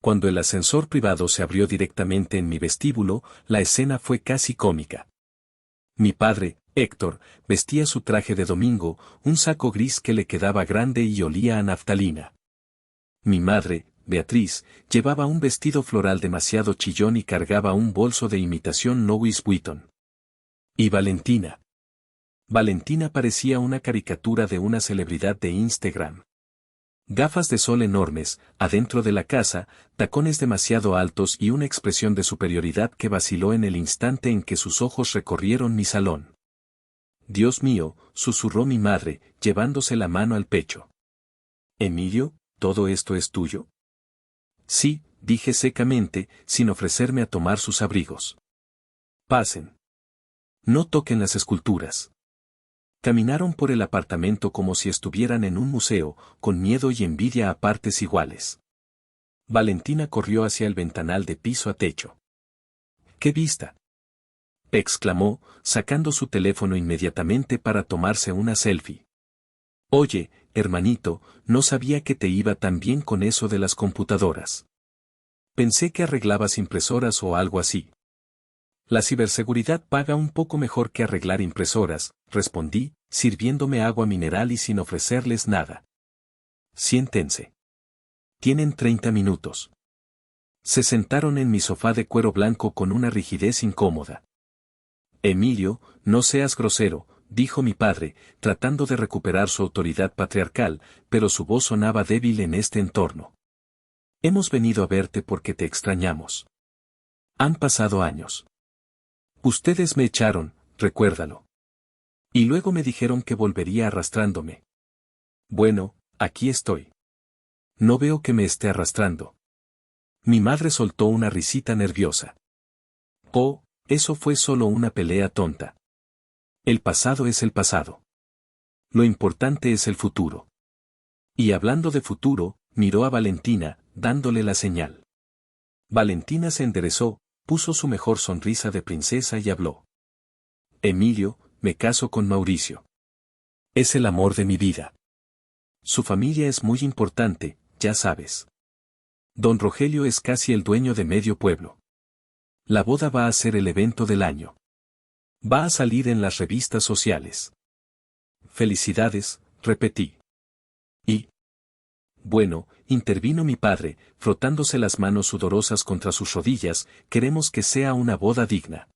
Cuando el ascensor privado se abrió directamente en mi vestíbulo, la escena fue casi cómica. Mi padre, Héctor, vestía su traje de domingo, un saco gris que le quedaba grande y olía a naftalina. Mi madre, Beatriz, llevaba un vestido floral demasiado chillón y cargaba un bolso de imitación Louis Vuitton. ¿Y Valentina? Valentina parecía una caricatura de una celebridad de Instagram. Gafas de sol enormes, adentro de la casa, tacones demasiado altos y una expresión de superioridad que vaciló en el instante en que sus ojos recorrieron mi salón. Dios mío, susurró mi madre, llevándose la mano al pecho. Emilio, ¿todo esto es tuyo? Sí, dije secamente, sin ofrecerme a tomar sus abrigos. Pasen. No toquen las esculturas. Caminaron por el apartamento como si estuvieran en un museo, con miedo y envidia a partes iguales. Valentina corrió hacia el ventanal de piso a techo. ¡Qué vista!, exclamó, sacando su teléfono inmediatamente para tomarse una selfie. Oye, hermanito, no sabía que te iba tan bien con eso de las computadoras. Pensé que arreglabas impresoras o algo así. La ciberseguridad paga un poco mejor que arreglar impresoras, respondí, sirviéndome agua mineral y sin ofrecerles nada. Siéntense. Tienen 30 minutos. Se sentaron en mi sofá de cuero blanco con una rigidez incómoda. Emilio, no seas grosero, dijo mi padre, tratando de recuperar su autoridad patriarcal, pero su voz sonaba débil en este entorno. Hemos venido a verte porque te extrañamos. Han pasado años. Ustedes me echaron, recuérdalo. Y luego me dijeron que volvería arrastrándome. Bueno, aquí estoy. No veo que me esté arrastrando. Mi madre soltó una risita nerviosa. Oh, eso fue solo una pelea tonta. El pasado es el pasado. Lo importante es el futuro. Y hablando de futuro, miró a Valentina, dándole la señal. Valentina se enderezó, puso su mejor sonrisa de princesa y habló. Emilio, me caso con Mauricio. Es el amor de mi vida. Su familia es muy importante, ya sabes. Don Rogelio es casi el dueño de medio pueblo. La boda va a ser el evento del año. Va a salir en las revistas sociales. Felicidades, repetí. Y... Bueno, intervino mi padre, frotándose las manos sudorosas contra sus rodillas, queremos que sea una boda digna.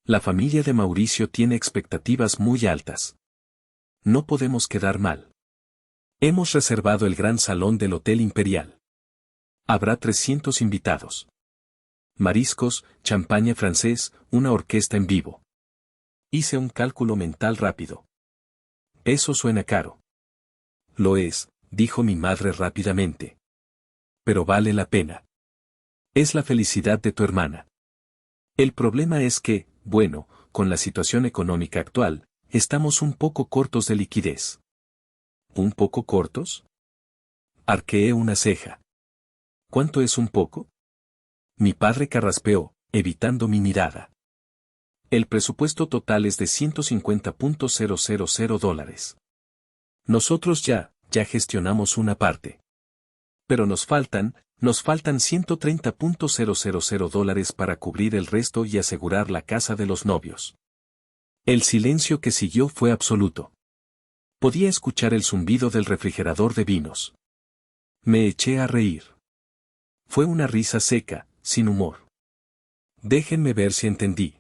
La familia de Mauricio tiene expectativas muy altas. No podemos quedar mal. Hemos reservado el gran salón del Hotel Imperial. Habrá 300 invitados. Mariscos, champaña francés, una orquesta en vivo. Hice un cálculo mental rápido. Eso suena caro. Lo es, dijo mi madre rápidamente. Pero vale la pena. Es la felicidad de tu hermana. El problema es que, bueno, con la situación económica actual, estamos un poco cortos de liquidez. ¿Un poco cortos? Arqueé una ceja. ¿Cuánto es un poco? Mi padre carraspeó, evitando mi mirada. El presupuesto total es de $150,000. Nosotros ya gestionamos una parte. Pero nos faltan $130,000 para cubrir el resto y asegurar la casa de los novios. El silencio que siguió fue absoluto. Podía escuchar el zumbido del refrigerador de vinos. Me eché a reír. Fue una risa seca, sin humor. Déjenme ver si entendí.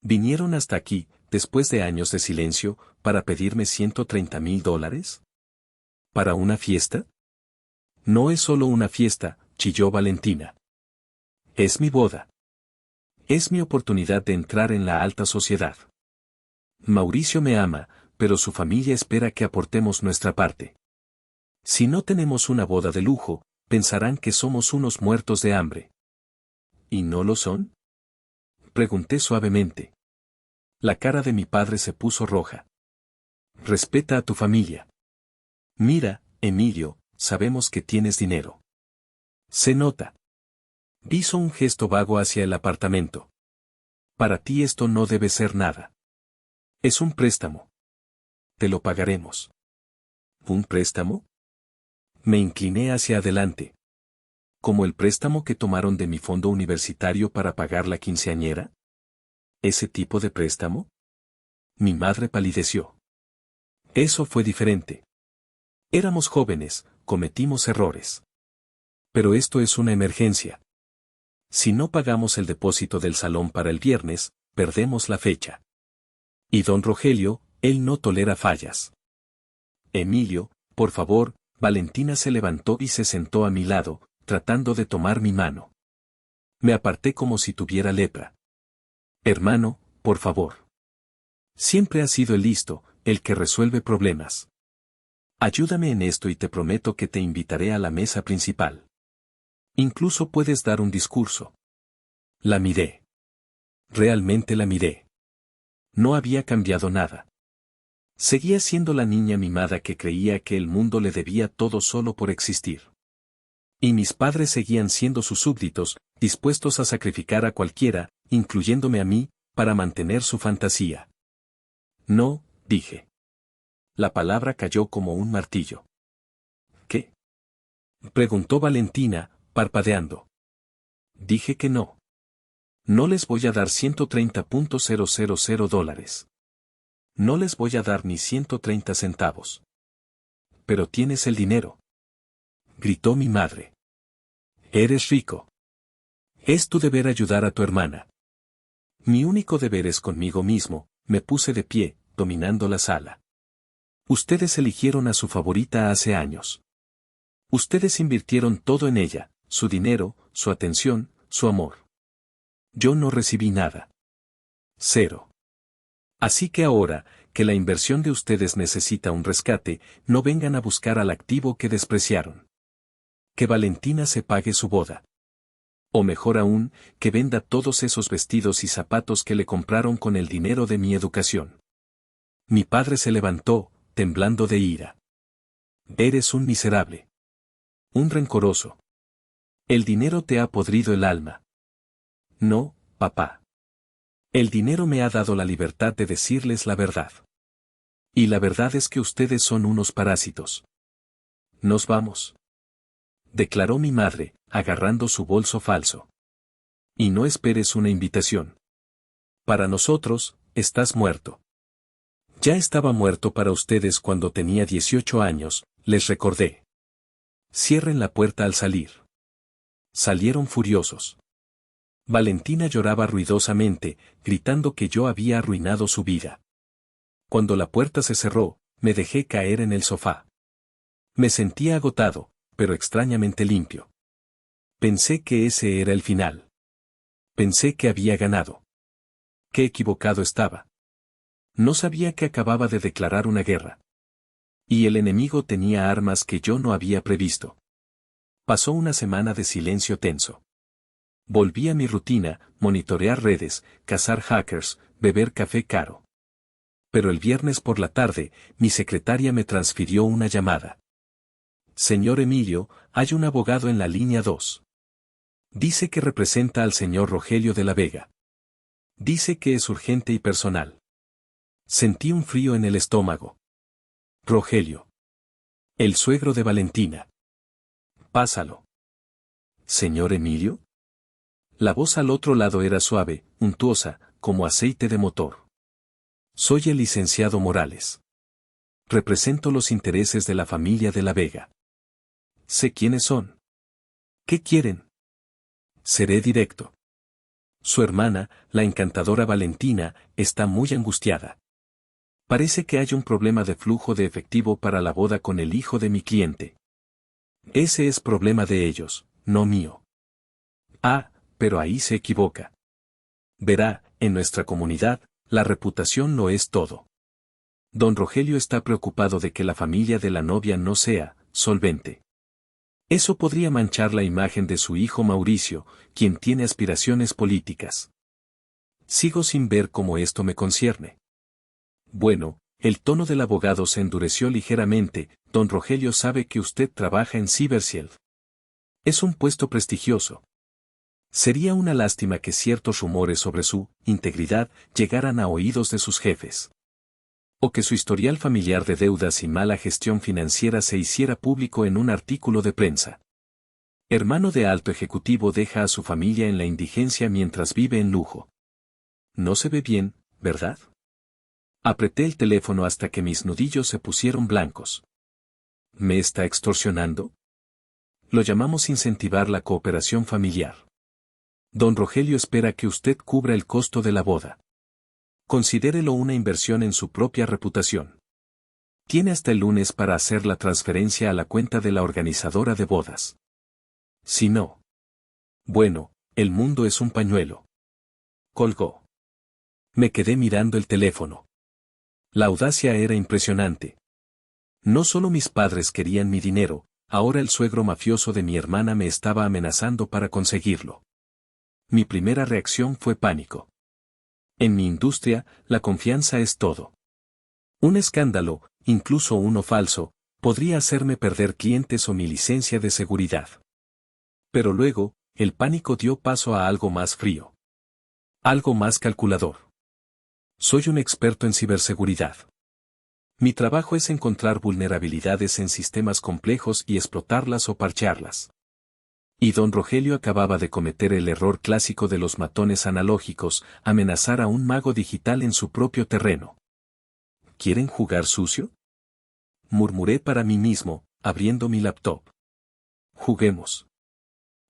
¿Vinieron hasta aquí, después de años de silencio, para pedirme $130,000? ¿Para una fiesta? No es solo una fiesta, chilló Valentina. Es mi boda. Es mi oportunidad de entrar en la alta sociedad. Mauricio me ama, pero su familia espera que aportemos nuestra parte. Si no tenemos una boda de lujo, pensarán que somos unos muertos de hambre. ¿Y no lo son? Pregunté suavemente. La cara de mi padre se puso roja. Respeta a tu familia. Mira, Emilio, sabemos que tienes dinero. Se nota. Hizo un gesto vago hacia el apartamento. Para ti esto no debe ser nada. Es un préstamo. Te lo pagaremos. ¿Un préstamo? Me incliné hacia adelante. ¿Como el préstamo que tomaron de mi fondo universitario para pagar la quinceañera? ¿Ese tipo de préstamo? Mi madre palideció. Eso fue diferente. Éramos jóvenes, cometimos errores. Pero esto es una emergencia. Si no pagamos el depósito del salón para el viernes, perdemos la fecha. Y don Rogelio, él no tolera fallas. Emilio, por favor. Valentina se levantó y se sentó a mi lado, tratando de tomar mi mano. Me aparté como si tuviera lepra. Hermano, por favor. Siempre has sido el listo, el que resuelve problemas. Ayúdame en esto y te prometo que te invitaré a la mesa principal. Incluso puedes dar un discurso. La miré. Realmente la miré. No había cambiado nada. Seguía siendo la niña mimada que creía que el mundo le debía todo solo por existir. Y mis padres seguían siendo sus súbditos, dispuestos a sacrificar a cualquiera, incluyéndome a mí, para mantener su fantasía. No, dije. La palabra cayó como un martillo. ¿Qué? Preguntó Valentina, parpadeando. Dije que no. No les voy a dar $130,000. No les voy a dar ni 130 centavos. Pero tienes el dinero. Gritó mi madre. Eres rico. Es tu deber ayudar a tu hermana. Mi único deber es conmigo mismo. Me puse de pie, dominando la sala. Ustedes eligieron a su favorita hace años. Ustedes invirtieron todo en ella, su dinero, su atención, su amor. Yo no recibí nada. Cero. Así que ahora, que la inversión de ustedes necesita un rescate, no vengan a buscar al activo que despreciaron. Que Valentina se pague su boda. O mejor aún, que venda todos esos vestidos y zapatos que le compraron con el dinero de mi educación. Mi padre se levantó, temblando de ira. Eres un miserable. Un rencoroso. El dinero te ha podrido el alma. No, papá. El dinero me ha dado la libertad de decirles la verdad. Y la verdad es que ustedes son unos parásitos. Nos vamos. Declaró mi madre, agarrando su bolso falso. Y no esperes una invitación. Para nosotros, estás muerto. Ya estaba muerto para ustedes cuando tenía 18 años, les recordé. Cierren la puerta al salir. Salieron furiosos. Valentina lloraba ruidosamente, gritando que yo había arruinado su vida. Cuando la puerta se cerró, me dejé caer en el sofá. Me sentía agotado, pero extrañamente limpio. Pensé que ese era el final. Pensé que había ganado. Qué equivocado estaba. No sabía que acababa de declarar una guerra. Y el enemigo tenía armas que yo no había previsto. Pasó una semana de silencio tenso. Volví a mi rutina, monitorear redes, cazar hackers, beber café caro. Pero el viernes por la tarde, mi secretaria me transfirió una llamada. Señor Emilio, hay un abogado en la línea 2. Dice que representa al señor Rogelio de la Vega. Dice que es urgente y personal. Sentí un frío en el estómago. Rogelio. El suegro de Valentina. Pásalo. ¿Señor Emilio? La voz al otro lado era suave, untuosa, como aceite de motor. Soy el licenciado Morales. Represento los intereses de la familia de la Vega. Sé quiénes son. ¿Qué quieren? Seré directo. Su hermana, la encantadora Valentina, está muy angustiada. Parece que hay un problema de flujo de efectivo para la boda con el hijo de mi cliente. Ese es problema de ellos, no mío. Ah, pero ahí se equivoca. Verá, en nuestra comunidad, la reputación lo es todo. Don Rogelio está preocupado de que la familia de la novia no sea solvente. Eso podría manchar la imagen de su hijo Mauricio, quien tiene aspiraciones políticas. Sigo sin ver cómo esto me concierne. Bueno, el tono del abogado se endureció ligeramente. Don Rogelio sabe que usted trabaja en Cybershield. Es un puesto prestigioso. Sería una lástima que ciertos rumores sobre su integridad llegaran a oídos de sus jefes. O que su historial familiar de deudas y mala gestión financiera se hiciera público en un artículo de prensa. Hermano de alto ejecutivo deja a su familia en la indigencia mientras vive en lujo. No se ve bien, ¿verdad? Apreté el teléfono hasta que mis nudillos se pusieron blancos. ¿Me está extorsionando? Lo llamamos incentivar la cooperación familiar. Don Rogelio espera que usted cubra el costo de la boda. Considérelo una inversión en su propia reputación. Tiene hasta el lunes para hacer la transferencia a la cuenta de la organizadora de bodas. Si no. Bueno, el mundo es un pañuelo. Colgó. Me quedé mirando el teléfono. La audacia era impresionante. No solo mis padres querían mi dinero, ahora el suegro mafioso de mi hermana me estaba amenazando para conseguirlo. Mi primera reacción fue pánico. En mi industria, la confianza es todo. Un escándalo, incluso uno falso, podría hacerme perder clientes o mi licencia de seguridad. Pero luego, el pánico dio paso a algo más frío. Algo más calculador. Soy un experto en ciberseguridad. Mi trabajo es encontrar vulnerabilidades en sistemas complejos y explotarlas o parchearlas. Y don Rogelio acababa de cometer el error clásico de los matones analógicos, amenazar a un mago digital en su propio terreno. ¿Quieren jugar sucio? Murmuré para mí mismo, abriendo mi laptop. Juguemos.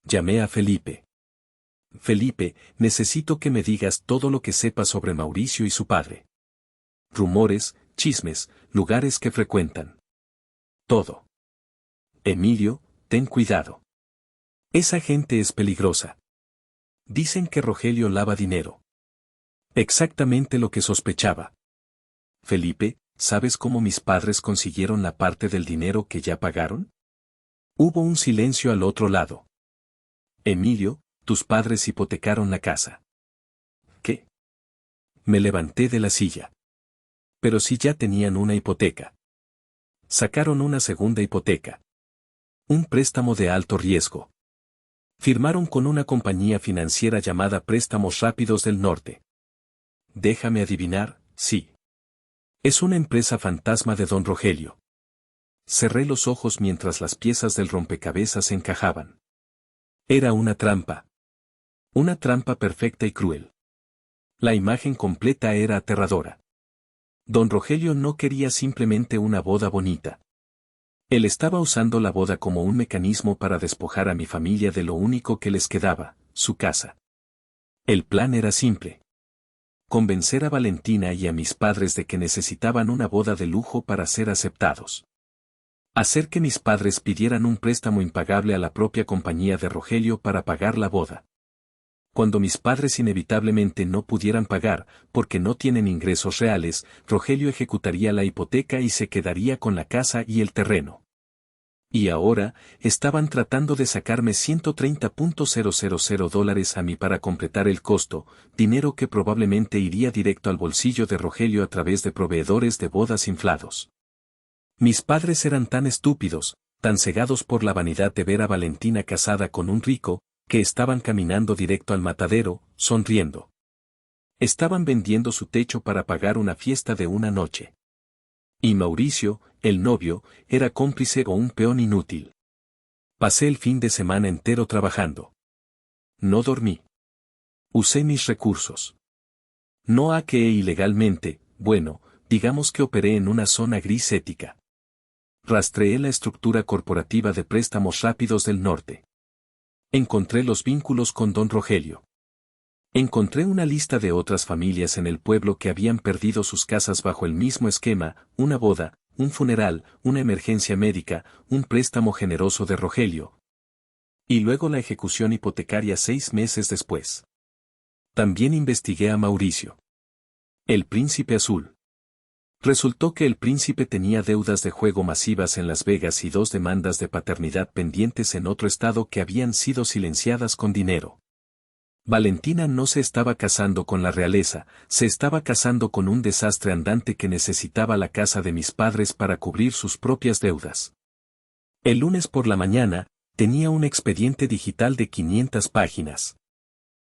Llamé a Felipe. Felipe, necesito que me digas todo lo que sepas sobre Mauricio y su padre. Rumores, chismes, lugares que frecuentan. Todo. Emilio, ten cuidado. Esa gente es peligrosa. Dicen que Rogelio lava dinero. Exactamente lo que sospechaba. Felipe, ¿sabes cómo mis padres consiguieron la parte del dinero que ya pagaron? Hubo un silencio al otro lado. Emilio, tus padres hipotecaron la casa. ¿Qué? Me levanté de la silla. Pero si ya tenían una hipoteca. Sacaron una segunda hipoteca. Un préstamo de alto riesgo. Firmaron con una compañía financiera llamada Préstamos Rápidos del Norte. Déjame adivinar, sí. Es una empresa fantasma de don Rogelio. Cerré los ojos mientras las piezas del rompecabezas encajaban. Era una trampa. Una trampa perfecta y cruel. La imagen completa era aterradora. Don Rogelio no quería simplemente una boda bonita. Él estaba usando la boda como un mecanismo para despojar a mi familia de lo único que les quedaba, su casa. El plan era simple. Convencer a Valentina y a mis padres de que necesitaban una boda de lujo para ser aceptados. Hacer que mis padres pidieran un préstamo impagable a la propia compañía de Rogelio para pagar la boda. Cuando mis padres inevitablemente no pudieran pagar, porque no tienen ingresos reales, Rogelio ejecutaría la hipoteca y se quedaría con la casa y el terreno. Y ahora, estaban tratando de sacarme $130,000 a mí para completar el costo, dinero que probablemente iría directo al bolsillo de Rogelio a través de proveedores de bodas inflados. Mis padres eran tan estúpidos, tan cegados por la vanidad de ver a Valentina casada con un rico, que estaban caminando directo al matadero, sonriendo. Estaban vendiendo su techo para pagar una fiesta de una noche. Y Mauricio, el novio, era cómplice o un peón inútil. Pasé el fin de semana entero trabajando. No dormí. Usé mis recursos. No hackeé ilegalmente, bueno, digamos que operé en una zona gris ética. Rastreé la estructura corporativa de Préstamos Rápidos del Norte. Encontré los vínculos con don Rogelio. Encontré una lista de otras familias en el pueblo que habían perdido sus casas bajo el mismo esquema, una boda, un funeral, una emergencia médica, un préstamo generoso de Rogelio. Y luego la ejecución hipotecaria 6 meses después. También investigué a Mauricio. El Príncipe Azul. Resultó que el príncipe tenía deudas de juego masivas en Las Vegas y 2 demandas de paternidad pendientes en otro estado que habían sido silenciadas con dinero. Valentina no se estaba casando con la realeza, se estaba casando con un desastre andante que necesitaba la casa de mis padres para cubrir sus propias deudas. El lunes por la mañana, tenía un expediente digital de 500 páginas.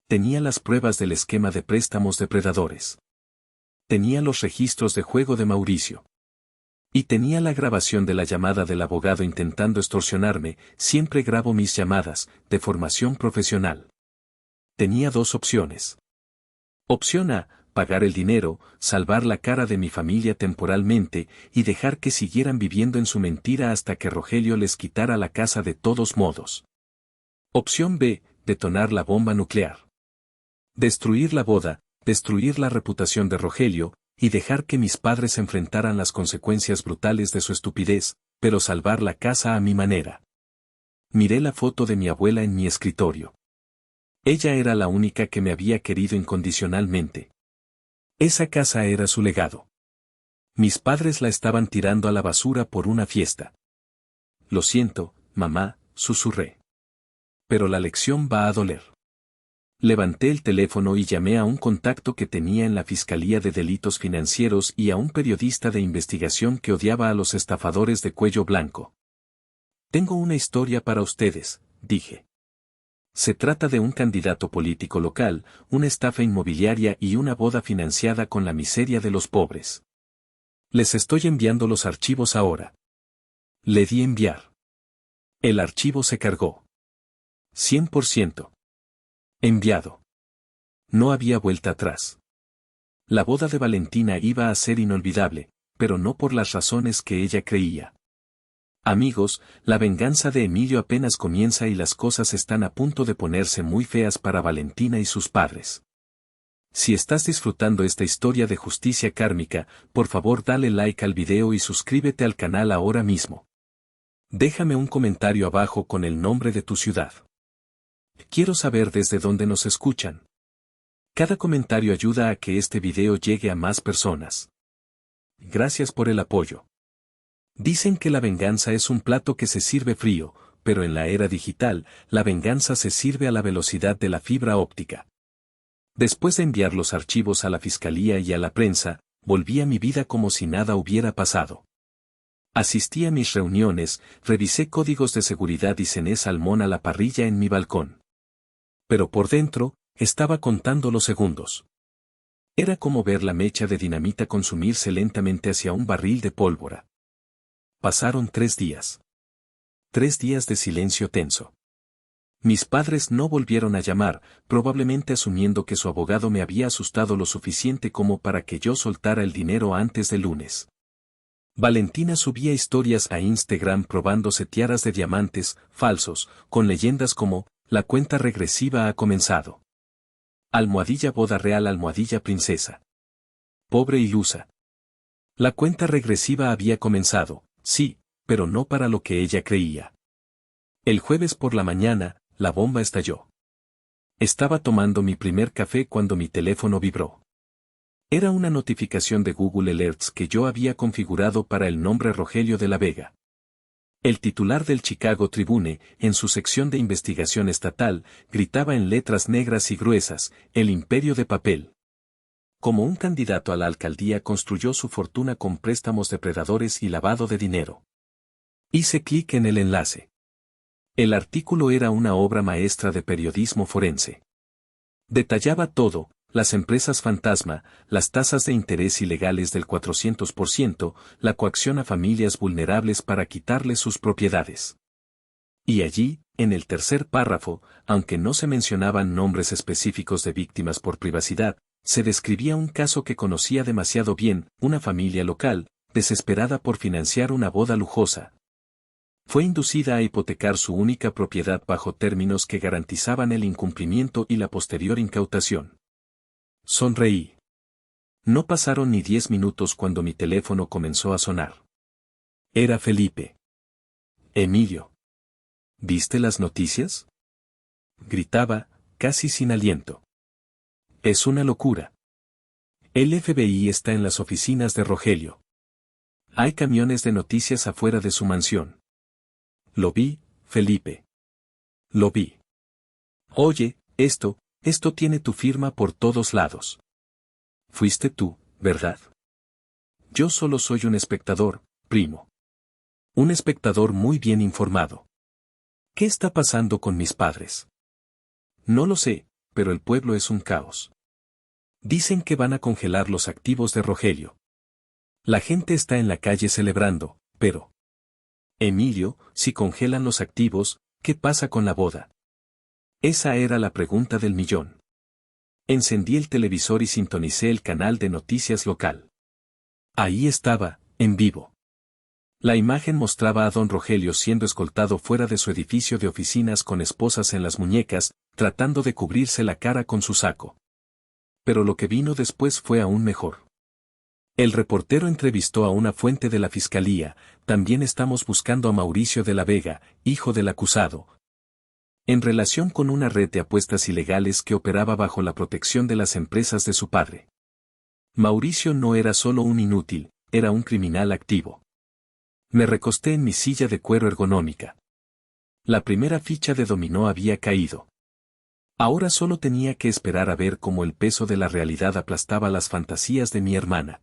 Tenía las pruebas del esquema de préstamos depredadores. Tenía los registros de juego de Mauricio. Y tenía la grabación de la llamada del abogado intentando extorsionarme, siempre grabo mis llamadas, de formación profesional. Tenía 2 opciones. Opción A, pagar el dinero, salvar la cara de mi familia temporalmente, y dejar que siguieran viviendo en su mentira hasta que Rogelio les quitara la casa de todos modos. Opción B, detonar la bomba nuclear. Destruir la boda, destruir la reputación de Rogelio, y dejar que mis padres enfrentaran las consecuencias brutales de su estupidez, pero salvar la casa a mi manera. Miré la foto de mi abuela en mi escritorio. Ella era la única que me había querido incondicionalmente. Esa casa era su legado. Mis padres la estaban tirando a la basura por una fiesta. Lo siento, mamá, susurré. Pero la lección va a doler. Levanté el teléfono y llamé a un contacto que tenía en la Fiscalía de Delitos Financieros y a un periodista de investigación que odiaba a los estafadores de cuello blanco. Tengo una historia para ustedes, dije. Se trata de un candidato político local, una estafa inmobiliaria y una boda financiada con la miseria de los pobres. Les estoy enviando los archivos ahora. Le di enviar. El archivo se cargó. 100%. Enviado. No había vuelta atrás. La boda de Valentina iba a ser inolvidable, pero no por las razones que ella creía. Amigos, la venganza de Emilio apenas comienza y las cosas están a punto de ponerse muy feas para Valentina y sus padres. Si estás disfrutando esta historia de justicia kármica, por favor dale like al video y suscríbete al canal ahora mismo. Déjame un comentario abajo con el nombre de tu ciudad. Quiero saber desde dónde nos escuchan. Cada comentario ayuda a que este video llegue a más personas. Gracias por el apoyo. Dicen que la venganza es un plato que se sirve frío, pero en la era digital, la venganza se sirve a la velocidad de la fibra óptica. Después de enviar los archivos a la fiscalía y a la prensa, volví a mi vida como si nada hubiera pasado. Asistí a mis reuniones, revisé códigos de seguridad y cené salmón a la parrilla en mi balcón. Pero por dentro, estaba contando los segundos. Era como ver la mecha de dinamita consumirse lentamente hacia un barril de pólvora. Pasaron 3 días. 3 días de silencio tenso. Mis padres no volvieron a llamar, probablemente asumiendo que su abogado me había asustado lo suficiente como para que yo soltara el dinero antes del lunes. Valentina subía historias a Instagram probándose tiaras de diamantes falsos, con leyendas como, la cuenta regresiva ha comenzado. Almohadilla boda real, almohadilla princesa. Pobre ilusa. La cuenta regresiva había comenzado, sí, pero no para lo que ella creía. El jueves por la mañana, la bomba estalló. Estaba tomando mi primer café cuando mi teléfono vibró. Era una notificación de Google Alerts que yo había configurado para el nombre Rogelio de la Vega. El titular del Chicago Tribune, en su sección de investigación estatal, gritaba en letras negras y gruesas, el imperio de papel. Como un candidato a la alcaldía construyó su fortuna con préstamos depredadores y lavado de dinero. Hice clic en el enlace. El artículo era una obra maestra de periodismo forense. Detallaba todo, las empresas fantasma, las tasas de interés ilegales del 400%, la coacción a familias vulnerables para quitarles sus propiedades. Y allí, en el tercer párrafo, aunque no se mencionaban nombres específicos de víctimas por privacidad, se describía un caso que conocía demasiado bien, una familia local, desesperada por financiar una boda lujosa. Fue inducida a hipotecar su única propiedad bajo términos que garantizaban el incumplimiento y la posterior incautación. Sonreí. No pasaron ni 10 minutos cuando mi teléfono comenzó a sonar. Era Felipe. Emilio. ¿Viste las noticias? Gritaba, casi sin aliento. Es una locura. El FBI está en las oficinas de Rogelio. Hay camiones de noticias afuera de su mansión. Lo vi, Felipe. Lo vi. Oye, esto tiene tu firma por todos lados. Fuiste tú, ¿verdad? Yo solo soy un espectador, primo. Un espectador muy bien informado. ¿Qué está pasando con mis padres? No lo sé, pero el pueblo es un caos. Dicen que van a congelar los activos de Rogelio. La gente está en la calle celebrando, pero... Emilio, si congelan los activos, ¿qué pasa con la boda? Esa era la pregunta del millón. Encendí el televisor y sintonicé el canal de noticias local. Ahí estaba, en vivo. La imagen mostraba a don Rogelio siendo escoltado fuera de su edificio de oficinas con esposas en las muñecas, tratando de cubrirse la cara con su saco. Pero lo que vino después fue aún mejor. El reportero entrevistó a una fuente de la fiscalía, también estamos buscando a Mauricio de la Vega, hijo del acusado, en relación con una red de apuestas ilegales que operaba bajo la protección de las empresas de su padre. Mauricio no era solo un inútil, era un criminal activo. Me recosté en mi silla de cuero ergonómica. La primera ficha de dominó había caído. Ahora solo tenía que esperar a ver cómo el peso de la realidad aplastaba las fantasías de mi hermana.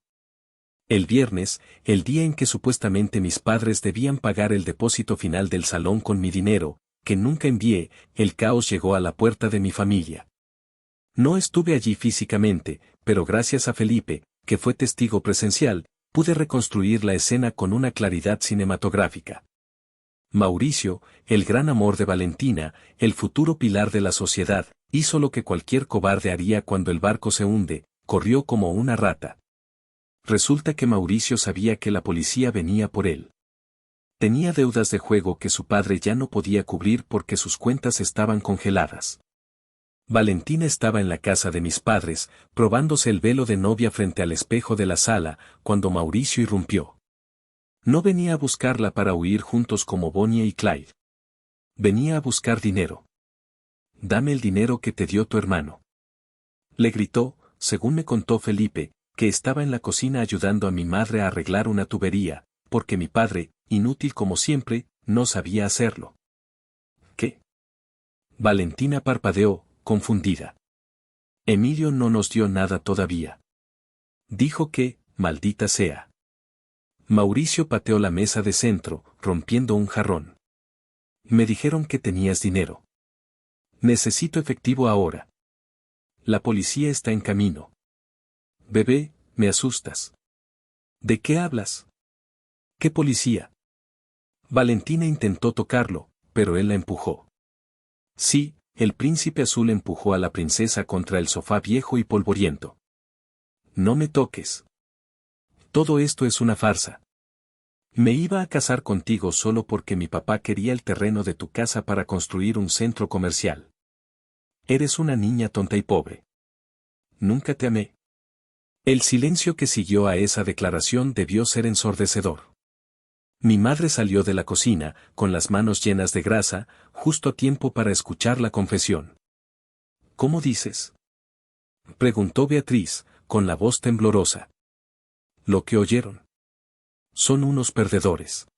El viernes, el día en que supuestamente mis padres debían pagar el depósito final del salón con mi dinero, que nunca envié, el caos llegó a la puerta de mi familia. No estuve allí físicamente, pero gracias a Felipe, que fue testigo presencial, pude reconstruir la escena con una claridad cinematográfica. Mauricio, el gran amor de Valentina, el futuro pilar de la sociedad, hizo lo que cualquier cobarde haría cuando el barco se hunde, corrió como una rata. Resulta que Mauricio sabía que la policía venía por él. Tenía deudas de juego que su padre ya no podía cubrir porque sus cuentas estaban congeladas. Valentina estaba en la casa de mis padres, probándose el velo de novia frente al espejo de la sala, cuando Mauricio irrumpió. No venía a buscarla para huir juntos como Bonnie y Clyde. Venía a buscar dinero. «Dame el dinero que te dio tu hermano», le gritó, según me contó Felipe, que estaba en la cocina ayudando a mi madre a arreglar una tubería, porque mi padre, inútil como siempre, no sabía hacerlo. ¿Qué? Valentina parpadeó, confundida. Emilio no nos dio nada todavía. Dijo que, maldita sea. Mauricio pateó la mesa de centro, rompiendo un jarrón. Me dijeron que tenías dinero. Necesito efectivo ahora. La policía está en camino. Bebé, me asustas. ¿De qué hablas? ¿Qué policía? Valentina intentó tocarlo, pero él la empujó. Sí, el príncipe azul empujó a la princesa contra el sofá viejo y polvoriento. No me toques. Todo esto es una farsa. Me iba a casar contigo solo porque mi papá quería el terreno de tu casa para construir un centro comercial. Eres una niña tonta y pobre. Nunca te amé. El silencio que siguió a esa declaración debió ser ensordecedor. Mi madre salió de la cocina, con las manos llenas de grasa, justo a tiempo para escuchar la confesión. ¿Cómo dices? Preguntó Beatriz, con la voz temblorosa. Lo que oyeron. Son unos perdedores.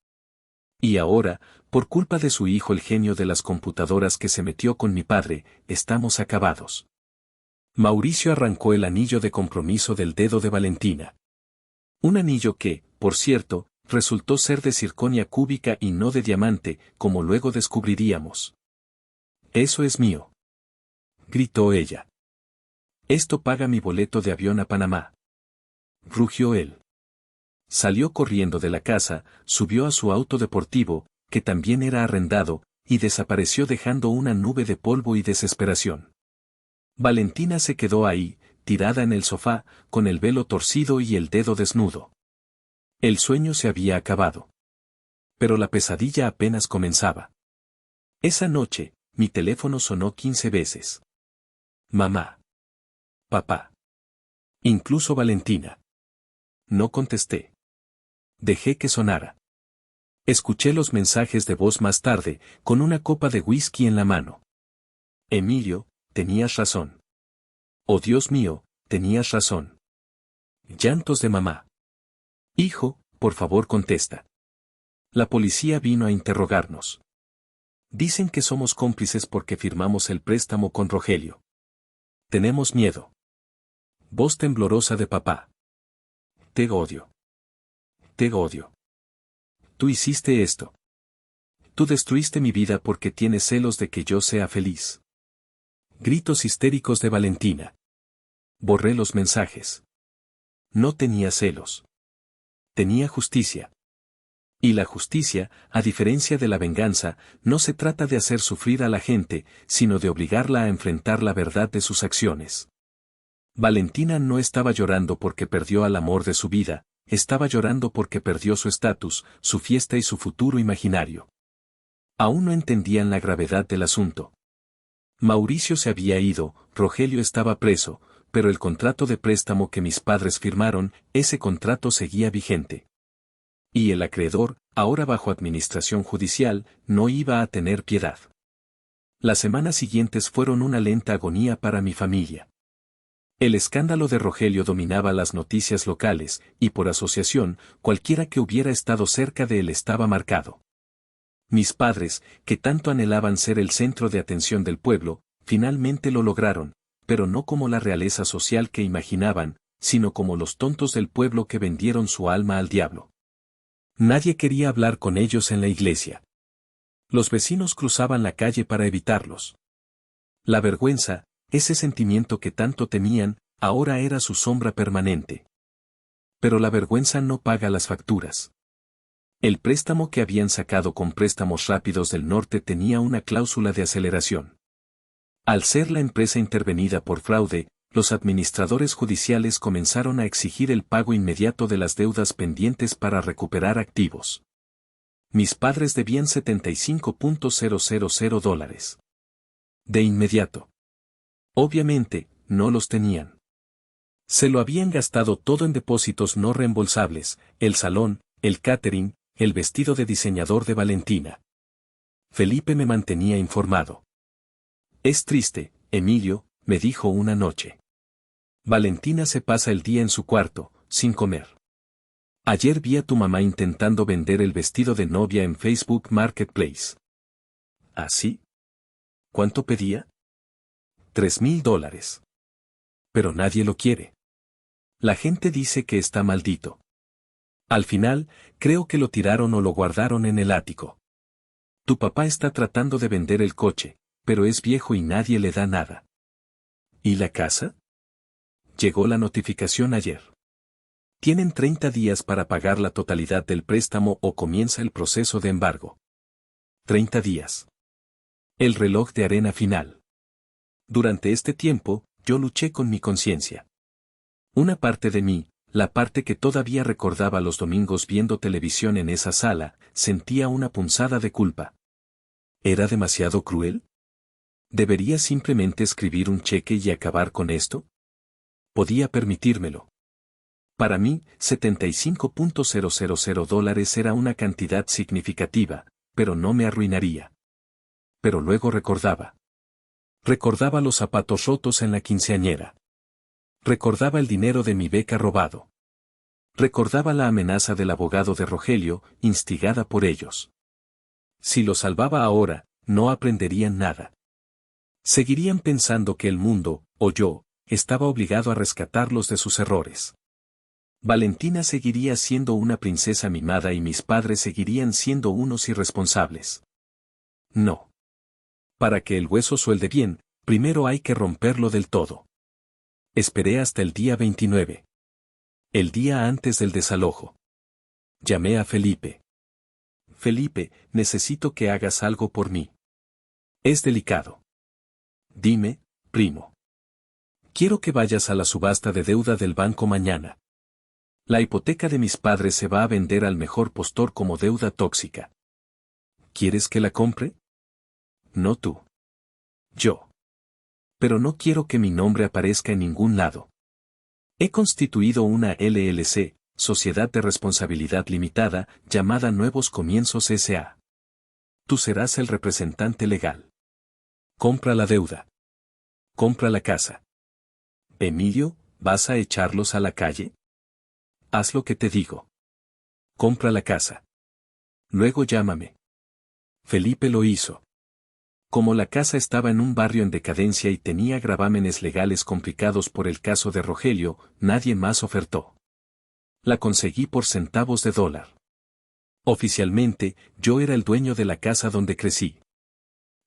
Y ahora, por culpa de su hijo el genio de las computadoras que se metió con mi padre, estamos acabados. Mauricio arrancó el anillo de compromiso del dedo de Valentina. Un anillo que, por cierto, resultó ser de circonia cúbica y no de diamante, como luego descubriríamos. Eso es mío. Gritó ella. Esto paga mi boleto de avión a Panamá. Rugió él. Salió corriendo de la casa, subió a su auto deportivo, que también era arrendado, y desapareció dejando una nube de polvo y desesperación. Valentina se quedó ahí, tirada en el sofá, con el velo torcido y el dedo desnudo. El sueño se había acabado. Pero la pesadilla apenas comenzaba. Esa noche, mi teléfono sonó 15 veces. Mamá. Papá. Incluso Valentina. No contesté. Dejé que sonara. Escuché los mensajes de voz más tarde, con una copa de whisky en la mano. Emilio, tenías razón. Oh Dios mío, tenías razón. Llantos de mamá. Hijo, por favor contesta. La policía vino a interrogarnos. Dicen que somos cómplices porque firmamos el préstamo con Rogelio. Tenemos miedo. Voz temblorosa de papá. Te odio. Te odio. Tú hiciste esto. Tú destruiste mi vida porque tienes celos de que yo sea feliz. Gritos histéricos de Valentina. Borré los mensajes. No tenía celos. Tenía justicia. Y la justicia, a diferencia de la venganza, no se trata de hacer sufrir a la gente, sino de obligarla a enfrentar la verdad de sus acciones. Valentina no estaba llorando porque perdió al amor de su vida, estaba llorando porque perdió su estatus, su fiesta y su futuro imaginario. Aún no entendían la gravedad del asunto. Mauricio se había ido, Rogelio estaba preso, pero el contrato de préstamo que mis padres firmaron, ese contrato seguía vigente. Y el acreedor, ahora bajo administración judicial, no iba a tener piedad. Las semanas siguientes fueron una lenta agonía para mi familia. El escándalo de Rogelio dominaba las noticias locales, y por asociación, cualquiera que hubiera estado cerca de él estaba marcado. Mis padres, que tanto anhelaban ser el centro de atención del pueblo, finalmente lo lograron, pero no como la realeza social que imaginaban, sino como los tontos del pueblo que vendieron su alma al diablo. Nadie quería hablar con ellos en la iglesia. Los vecinos cruzaban la calle para evitarlos. La vergüenza, ese sentimiento que tanto temían, ahora era su sombra permanente. Pero la vergüenza no paga las facturas. El préstamo que habían sacado con Préstamos Rápidos del Norte tenía una cláusula de aceleración. Al ser la empresa intervenida por fraude, los administradores judiciales comenzaron a exigir el pago inmediato de las deudas pendientes para recuperar activos. Mis padres debían $75,000. De inmediato. Obviamente, no los tenían. Se lo habían gastado todo en depósitos no reembolsables, el salón, el catering, el vestido de diseñador de Valentina. Felipe me mantenía informado. Es triste, Emilio, me dijo una noche. Valentina se pasa el día en su cuarto, sin comer. Ayer vi a tu mamá intentando vender el vestido de novia en Facebook Marketplace. ¿Ah, sí? ¿Cuánto pedía? $3,000. Pero nadie lo quiere. La gente dice que está maldito. Al final, creo que lo tiraron o lo guardaron en el ático. Tu papá está tratando de vender el coche, pero es viejo y nadie le da nada. ¿Y la casa? Llegó la notificación ayer. Tienen 30 días para pagar la totalidad del préstamo o comienza el proceso de embargo. 30 días. El reloj de arena final. Durante este tiempo, yo luché con mi conciencia. Una parte de mí, la parte que todavía recordaba los domingos viendo televisión en esa sala, sentía una punzada de culpa. ¿Era demasiado cruel? ¿Debería simplemente escribir un cheque y acabar con esto? Podía permitírmelo. Para mí, $75,000 era una cantidad significativa, pero no me arruinaría. Pero luego recordaba. Recordaba los zapatos rotos en la quinceañera. Recordaba el dinero de mi beca robado. Recordaba la amenaza del abogado de Rogelio, instigada por ellos. Si lo salvaba ahora, no aprenderían nada. Seguirían pensando que el mundo, o yo, estaba obligado a rescatarlos de sus errores. Valentina seguiría siendo una princesa mimada y mis padres seguirían siendo unos irresponsables. No. Para que el hueso suelde bien, primero hay que romperlo del todo. Esperé hasta el día 29. El día antes del desalojo. Llamé a Felipe. Felipe, necesito que hagas algo por mí. Es delicado. Dime, primo. Quiero que vayas a la subasta de deuda del banco mañana. La hipoteca de mis padres se va a vender al mejor postor como deuda tóxica. ¿Quieres que la compre? No tú. Yo. Pero no quiero que mi nombre aparezca en ningún lado. He constituido una LLC, Sociedad de Responsabilidad Limitada, llamada Nuevos Comienzos S.A. Tú serás el representante legal. Compra la deuda. Compra la casa. Emilio, ¿vas a echarlos a la calle? Haz lo que te digo. Compra la casa. Luego llámame. Felipe lo hizo. Como la casa estaba en un barrio en decadencia y tenía gravámenes legales complicados por el caso de Rogelio, nadie más ofertó. La conseguí por centavos de dólar. Oficialmente, yo era el dueño de la casa donde crecí.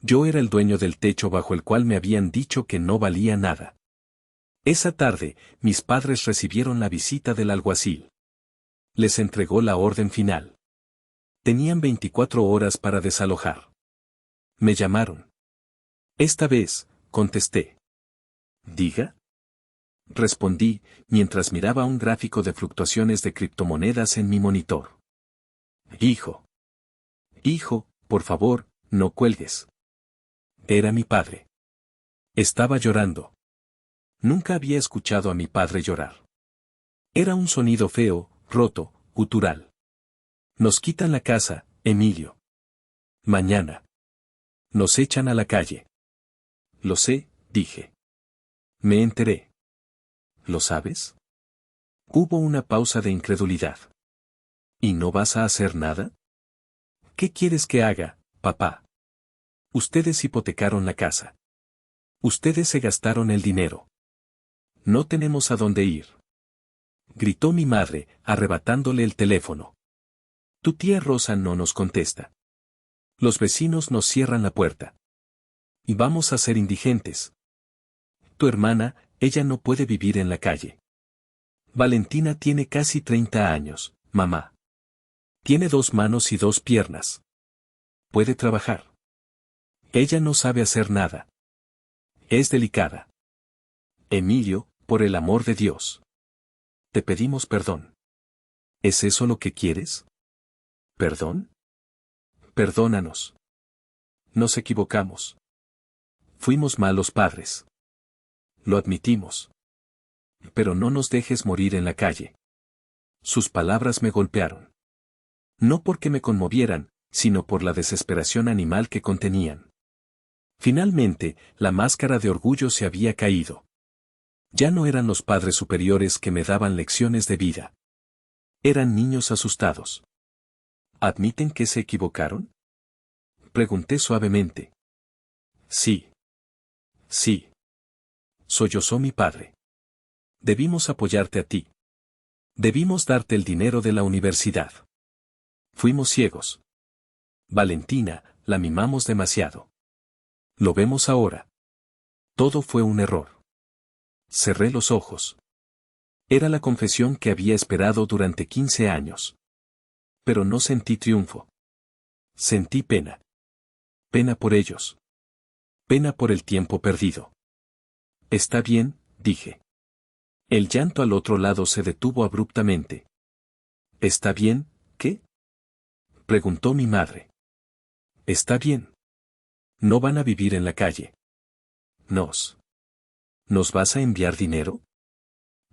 Yo era el dueño del techo bajo el cual me habían dicho que no valía nada. Esa tarde, mis padres recibieron la visita del alguacil. Les entregó la orden final. Tenían 24 horas para desalojar. Me llamaron. Esta vez, contesté. ¿Diga? Respondí, mientras miraba un gráfico de fluctuaciones de criptomonedas en mi monitor. Hijo. Hijo, por favor, no cuelgues. Era mi padre. Estaba llorando. Nunca había escuchado a mi padre llorar. Era un sonido feo, roto, gutural. Nos quitan la casa, Emilio. Mañana. Nos echan a la calle. Lo sé, dije. Me enteré. ¿Lo sabes? Hubo una pausa de incredulidad. ¿Y no vas a hacer nada? ¿Qué quieres que haga, papá? Ustedes hipotecaron la casa. Ustedes se gastaron el dinero. No tenemos a dónde ir. Gritó mi madre, arrebatándole el teléfono. Tu tía Rosa no nos contesta. Los vecinos nos cierran la puerta. Y vamos a ser indigentes. Tu hermana, ella no puede vivir en la calle. Valentina tiene casi 30 años, mamá. Tiene 2 manos y 2 piernas. Puede trabajar. Ella no sabe hacer nada. Es delicada. Emilio, por el amor de Dios. Te pedimos perdón. ¿Es eso lo que quieres? ¿Perdón? Perdónanos. Nos equivocamos. Fuimos malos padres. Lo admitimos. Pero no nos dejes morir en la calle. Sus palabras me golpearon. No porque me conmovieran, sino por la desesperación animal que contenían. Finalmente, la máscara de orgullo se había caído. Ya no eran los padres superiores que me daban lecciones de vida. Eran niños asustados. ¿Admiten que se equivocaron? Pregunté suavemente. Sí. Sí. Sollozó mi padre. Debimos apoyarte a ti. Debimos darte el dinero de la universidad. Fuimos ciegos. Valentina, la mimamos demasiado. Lo vemos ahora. Todo fue un error. Cerré los ojos. Era la confesión que había esperado durante 15 años. Pero no sentí triunfo. Sentí pena. Pena por ellos. Pena por el tiempo perdido. Está bien, dije. El llanto al otro lado se detuvo abruptamente. ¿Está bien, qué? Preguntó mi madre. Está bien. No van a vivir en la calle. ¿Nos vas a enviar dinero?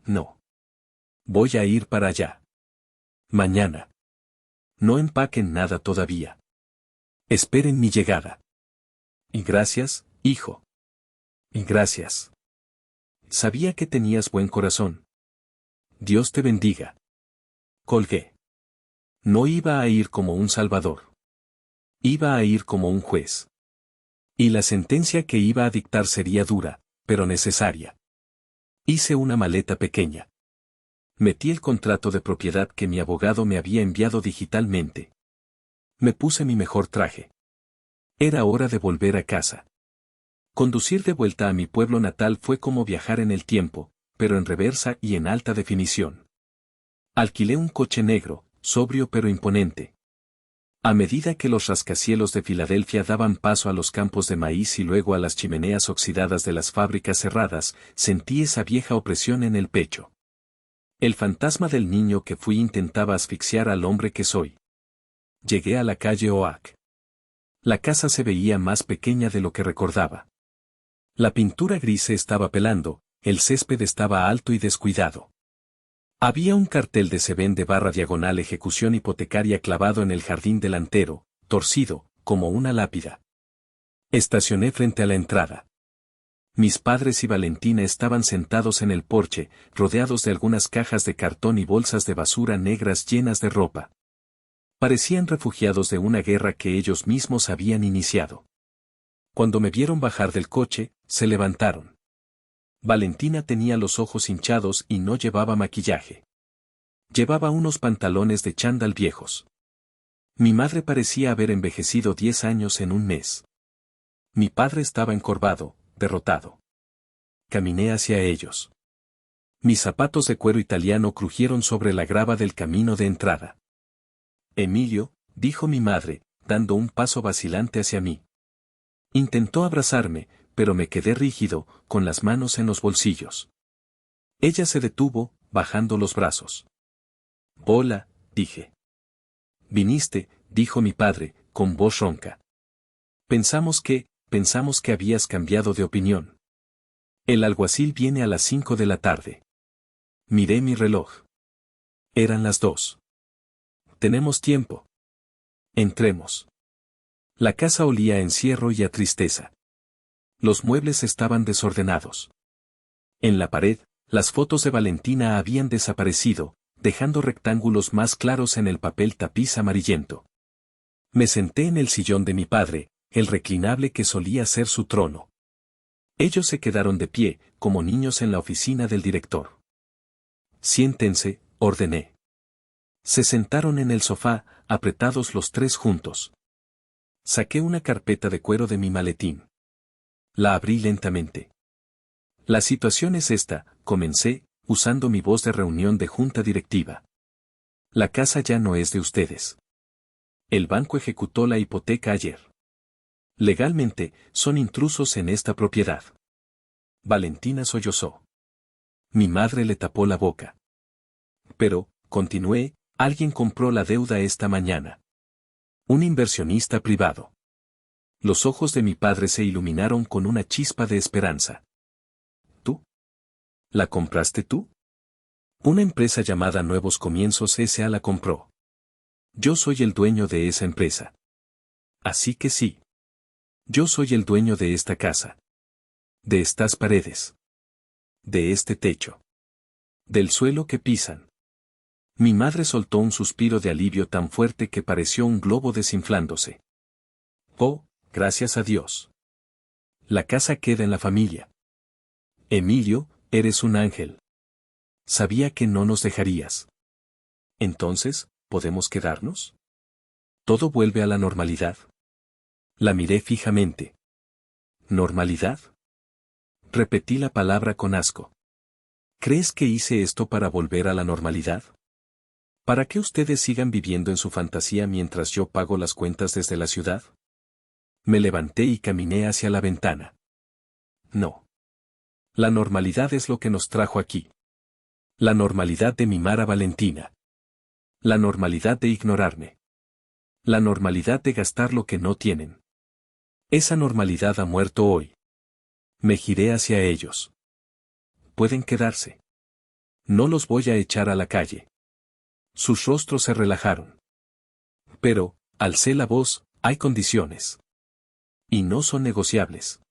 No. Voy a ir para allá. Mañana. No empaquen nada todavía. Esperen mi llegada. Y gracias, hijo. Y gracias. Sabía que tenías buen corazón. Dios te bendiga. Colgué. No iba a ir como un salvador. Iba a ir como un juez. Y la sentencia que iba a dictar sería dura, pero necesaria. Hice una maleta pequeña. Metí el contrato de propiedad que mi abogado me había enviado digitalmente. Me puse mi mejor traje. Era hora de volver a casa. Conducir de vuelta a mi pueblo natal fue como viajar en el tiempo, pero en reversa y en alta definición. Alquilé un coche negro, sobrio pero imponente. A medida que los rascacielos de Filadelfia daban paso a los campos de maíz y luego a las chimeneas oxidadas de las fábricas cerradas, sentí esa vieja opresión en el pecho. El fantasma del niño que fui intentaba asfixiar al hombre que soy. Llegué a la calle Oak. La casa se veía más pequeña de lo que recordaba. La pintura gris se estaba pelando, el césped estaba alto y descuidado. Había un cartel de se vende / ejecución hipotecaria clavado en el jardín delantero, torcido, como una lápida. Estacioné frente a la entrada. Mis padres y Valentina estaban sentados en el porche, rodeados de algunas cajas de cartón y bolsas de basura negras llenas de ropa. Parecían refugiados de una guerra que ellos mismos habían iniciado. Cuando me vieron bajar del coche, se levantaron. Valentina tenía los ojos hinchados y no llevaba maquillaje. Llevaba unos pantalones de chándal viejos. Mi madre parecía haber envejecido 10 años en un mes. Mi padre estaba encorvado, derrotado. Caminé hacia ellos. Mis zapatos de cuero italiano crujieron sobre la grava del camino de entrada. Emilio, dijo mi madre, dando un paso vacilante hacia mí. Intentó abrazarme, pero me quedé rígido, con las manos en los bolsillos. Ella se detuvo, bajando los brazos. Hola, dije. Viniste, dijo mi padre, con voz ronca. Pensamos que habías cambiado de opinión. El alguacil viene a las 5 de la tarde. Miré mi reloj. Eran las 2. Tenemos tiempo. Entremos. La casa olía a encierro y a tristeza. Los muebles estaban desordenados. En la pared, Las fotos de Valentina habían desaparecido, dejando rectángulos más claros en el papel tapiz amarillento. Me senté en el sillón de mi padre, el reclinable que solía ser su trono. Ellos se quedaron de pie, como niños en la oficina del director. Siéntense, ordené. Se sentaron en el sofá, apretados los tres juntos. Saqué una carpeta de cuero de mi maletín. La abrí lentamente. La situación es esta, comencé, usando mi voz de reunión de junta directiva. La casa ya no es de ustedes. El banco ejecutó la hipoteca ayer. Legalmente, son intrusos en esta propiedad. Valentina sollozó. Mi madre le tapó la boca. Pero, continué, alguien compró la deuda esta mañana. Un inversionista privado. Los ojos de mi padre se iluminaron con una chispa de esperanza. ¿Tú? ¿La compraste tú? Una empresa llamada Nuevos Comienzos S.A. la compró. Yo soy el dueño de esa empresa. Así que sí. Yo soy el dueño de esta casa. De estas paredes. De este techo. Del suelo que pisan. Mi madre soltó un suspiro de alivio tan fuerte que pareció un globo desinflándose. Oh, gracias a Dios. La casa queda en la familia. Emilio, eres un ángel. Sabía que no nos dejarías. Entonces, ¿podemos quedarnos? ¿Todo vuelve a la normalidad? La miré fijamente. ¿Normalidad? Repetí la palabra con asco. ¿Crees que hice esto para volver a la normalidad? ¿Para que ustedes sigan viviendo en su fantasía mientras yo pago las cuentas desde la ciudad? Me levanté y caminé hacia la ventana. No. La normalidad es lo que nos trajo aquí. La normalidad de mimar a Valentina. La normalidad de ignorarme. La normalidad de gastar lo que no tienen. Esa normalidad ha muerto hoy. Me giré hacia ellos. Pueden quedarse. No los voy a echar a la calle. Sus rostros se relajaron. Pero, alcé la voz, hay condiciones. Y no son negociables.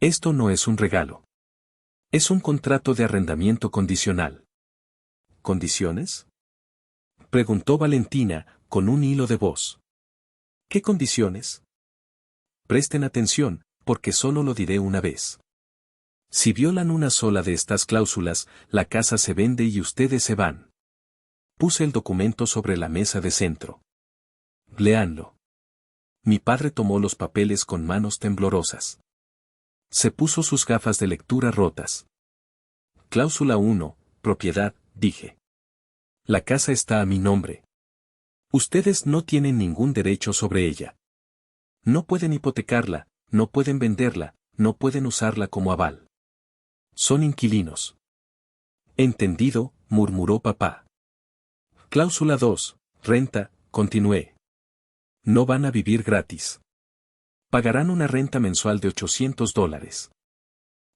Esto no es un regalo. Es un contrato de arrendamiento condicional. ¿Condiciones? Preguntó Valentina, con un hilo de voz. ¿Qué condiciones? Presten atención, porque solo lo diré una vez. Si violan una sola de estas cláusulas, la casa se vende y ustedes se van. Puse el documento sobre la mesa de centro. Léanlo. Mi padre tomó los papeles con manos temblorosas. Se puso sus gafas de lectura rotas. Cláusula 1, propiedad, dije. La casa está a mi nombre. Ustedes no tienen ningún derecho sobre ella. No pueden hipotecarla, no pueden venderla, no pueden usarla como aval. Son inquilinos. Entendido, murmuró papá. Cláusula 2, renta, continué. No van a vivir gratis. Pagarán una renta mensual de $800.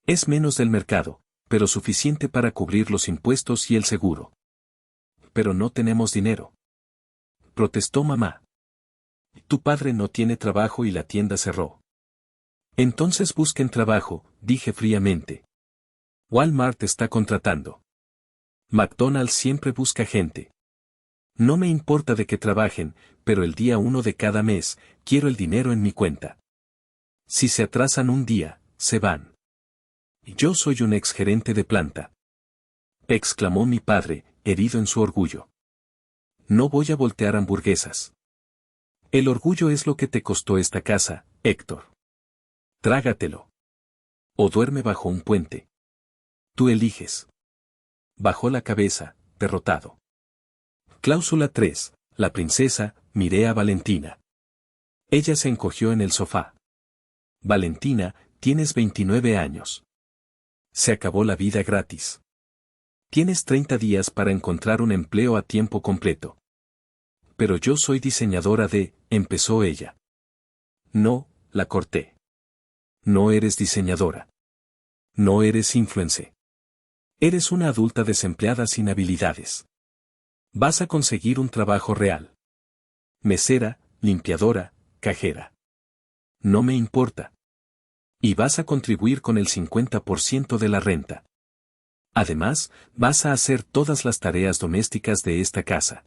Es menos del mercado, pero suficiente para cubrir los impuestos y el seguro. Pero no tenemos dinero. Protestó mamá. Tu padre no tiene trabajo y la tienda cerró. Entonces busquen trabajo, dije fríamente. Walmart está contratando. McDonald's siempre busca gente. No me importa de que trabajen, pero el día 1 de cada mes, quiero el dinero en mi cuenta. Si se atrasan un día, se van. Yo soy un exgerente de planta. Exclamó mi padre, herido en su orgullo. No voy a voltear hamburguesas. El orgullo es lo que te costó esta casa, Héctor. Trágatelo. O duerme bajo un puente. Tú eliges. Bajó la cabeza, derrotado. Cláusula 3, la princesa, miré a Valentina. Ella se encogió en el sofá. Valentina, tienes 29 años. Se acabó la vida gratis. Tienes 30 días para encontrar un empleo a tiempo completo. Pero yo soy diseñadora de, empezó ella. No, la corté. No eres diseñadora. No eres influencer. Eres una adulta desempleada sin habilidades. Vas a conseguir un trabajo real. Mesera, limpiadora, cajera. No me importa. Y vas a contribuir con el 50% de la renta. Además, vas a hacer todas las tareas domésticas de esta casa.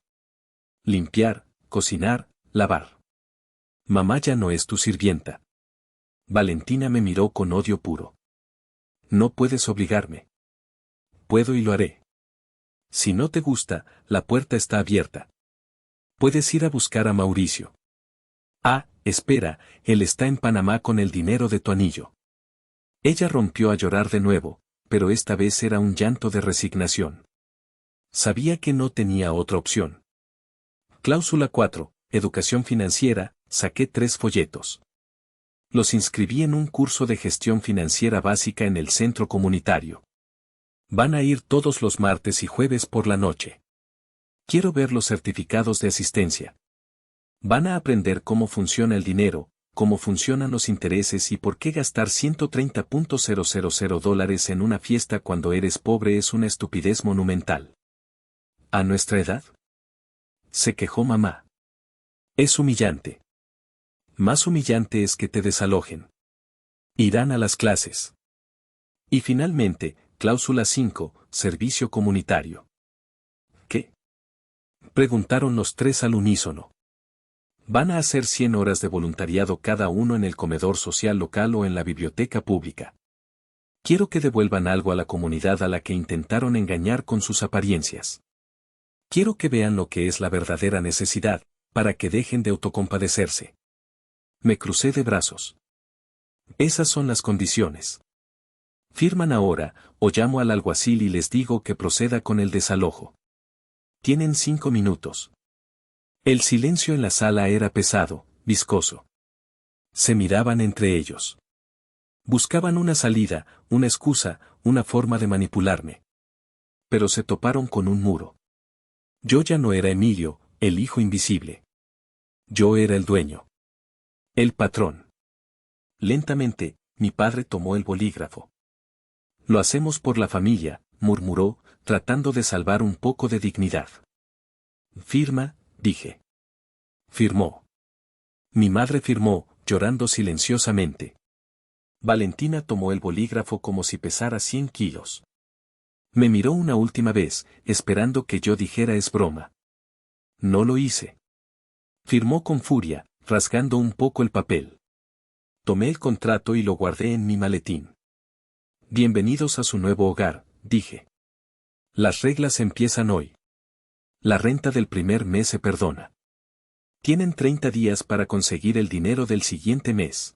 Limpiar, cocinar, lavar. Mamá ya no es tu sirvienta. Valentina me miró con odio puro. No puedes obligarme. Puedo y lo haré. Si no te gusta, la puerta está abierta. Puedes ir a buscar a Mauricio. Ah, espera, él está en Panamá con el dinero de tu anillo. Ella rompió a llorar de nuevo, pero esta vez era un llanto de resignación. Sabía que no tenía otra opción. Cláusula 4, Educación financiera, saqué 3 folletos. Los inscribí en un curso de gestión financiera básica en el centro comunitario. Van a ir todos los martes y jueves por la noche. Quiero ver los certificados de asistencia. Van a aprender cómo funciona el dinero, cómo funcionan los intereses y por qué gastar $130,000 en una fiesta cuando eres pobre es una estupidez monumental. ¿A nuestra edad? Se quejó mamá. Es humillante. Más humillante es que te desalojen. Irán a las clases. Y finalmente, cláusula 5, servicio comunitario. ¿Qué? Preguntaron los 3 al unísono. Van a hacer 100 horas de voluntariado cada uno en el comedor social local o en la biblioteca pública. Quiero que devuelvan algo a la comunidad a la que intentaron engañar con sus apariencias. Quiero que vean lo que es la verdadera necesidad, para que dejen de autocompadecerse. Me crucé de brazos. Esas son las condiciones. Firman ahora, o llamo al alguacil y les digo que proceda con el desalojo. Tienen 5 minutos. El silencio en la sala era pesado, viscoso. Se miraban entre ellos. Buscaban una salida, una excusa, una forma de manipularme. Pero se toparon con un muro. Yo ya no era Emilio, el hijo invisible. Yo era el dueño. El patrón. Lentamente, mi padre tomó el bolígrafo. Lo hacemos por la familia, murmuró, tratando de salvar un poco de dignidad. Firma, dije. Firmó. Mi madre firmó, llorando silenciosamente. Valentina tomó el bolígrafo como si pesara 100 kilos. Me miró una última vez, esperando que yo dijera es broma. No lo hice. Firmó con furia, rasgando un poco el papel. Tomé el contrato y lo guardé en mi maletín. Bienvenidos a su nuevo hogar, dije. Las reglas empiezan hoy. La renta del primer mes se perdona. Tienen 30 días para conseguir el dinero del siguiente mes.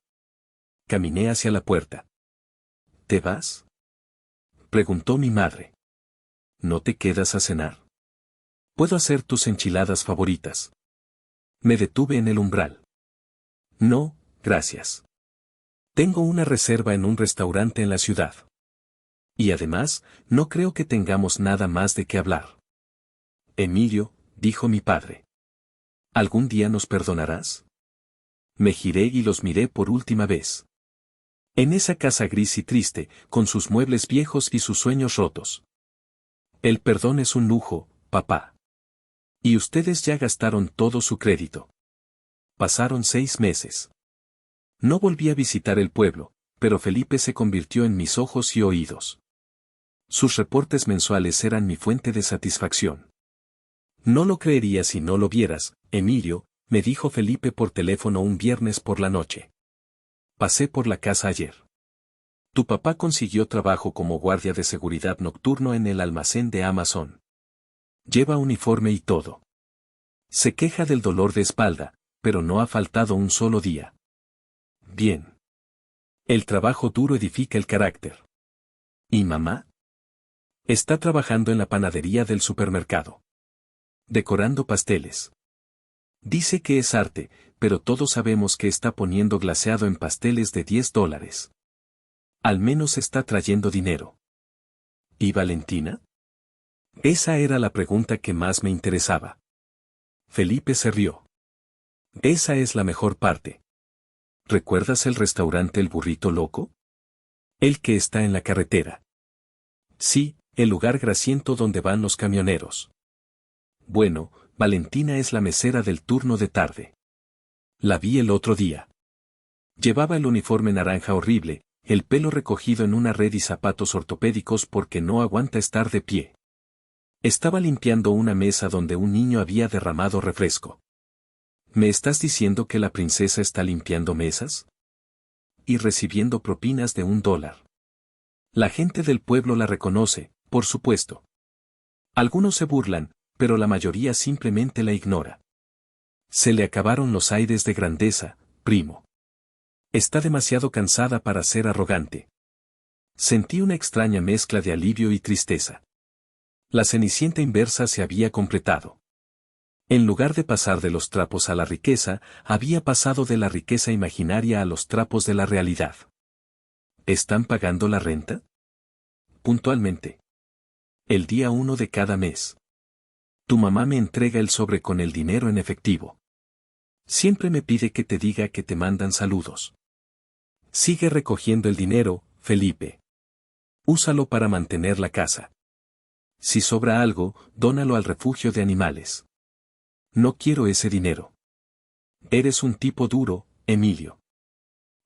Caminé hacia la puerta. ¿Te vas? Preguntó mi madre. ¿No te quedas a cenar? Puedo hacer tus enchiladas favoritas. Me detuve en el umbral. No, gracias. Tengo una reserva en un restaurante en la ciudad. Y además, no creo que tengamos nada más de qué hablar. Emilio, dijo mi padre. ¿Algún día nos perdonarás? Me giré y los miré por última vez. En esa casa gris y triste, con sus muebles viejos y sus sueños rotos. El perdón es un lujo, papá. Y ustedes ya gastaron todo su crédito. Pasaron 6 meses. No volví a visitar el pueblo, pero Felipe se convirtió en mis ojos y oídos. Sus reportes mensuales eran mi fuente de satisfacción. No lo creerías si no lo vieras, Emilio, me dijo Felipe por teléfono un viernes por la noche. Pasé por la casa ayer. Tu papá consiguió trabajo como guardia de seguridad nocturno en el almacén de Amazon. Lleva uniforme y todo. Se queja del dolor de espalda, pero no ha faltado un solo día. Bien. El trabajo duro edifica el carácter. ¿Y mamá? Está trabajando en la panadería del supermercado. Decorando pasteles. Dice que es arte, pero todos sabemos que está poniendo glaseado en pasteles de $10. Al menos está trayendo dinero. ¿Y Valentina? Esa era la pregunta que más me interesaba. Felipe se rió. Esa es la mejor parte. ¿Recuerdas el restaurante El Burrito Loco? El que está en la carretera. Sí, el lugar grasiento donde van los camioneros. Bueno, Valentina es la mesera del turno de tarde. La vi el otro día. Llevaba el uniforme naranja horrible, el pelo recogido en una red y zapatos ortopédicos porque no aguanta estar de pie. Estaba limpiando una mesa donde un niño había derramado refresco. ¿Me estás diciendo que la princesa está limpiando mesas? Y recibiendo propinas de $1. La gente del pueblo la reconoce, por supuesto. Algunos se burlan, pero la mayoría simplemente la ignora. Se le acabaron los aires de grandeza, primo. Está demasiado cansada para ser arrogante. Sentí una extraña mezcla de alivio y tristeza. La Cenicienta inversa se había completado. En lugar de pasar de los trapos a la riqueza, había pasado de la riqueza imaginaria a los trapos de la realidad. ¿Están pagando la renta? Puntualmente. El día 1 de cada mes. Tu mamá me entrega el sobre con el dinero en efectivo. Siempre me pide que te diga que te mandan saludos. Sigue recogiendo el dinero, Felipe. Úsalo para mantener la casa. Si sobra algo, dónalo al refugio de animales. No quiero ese dinero. Eres un tipo duro, Emilio.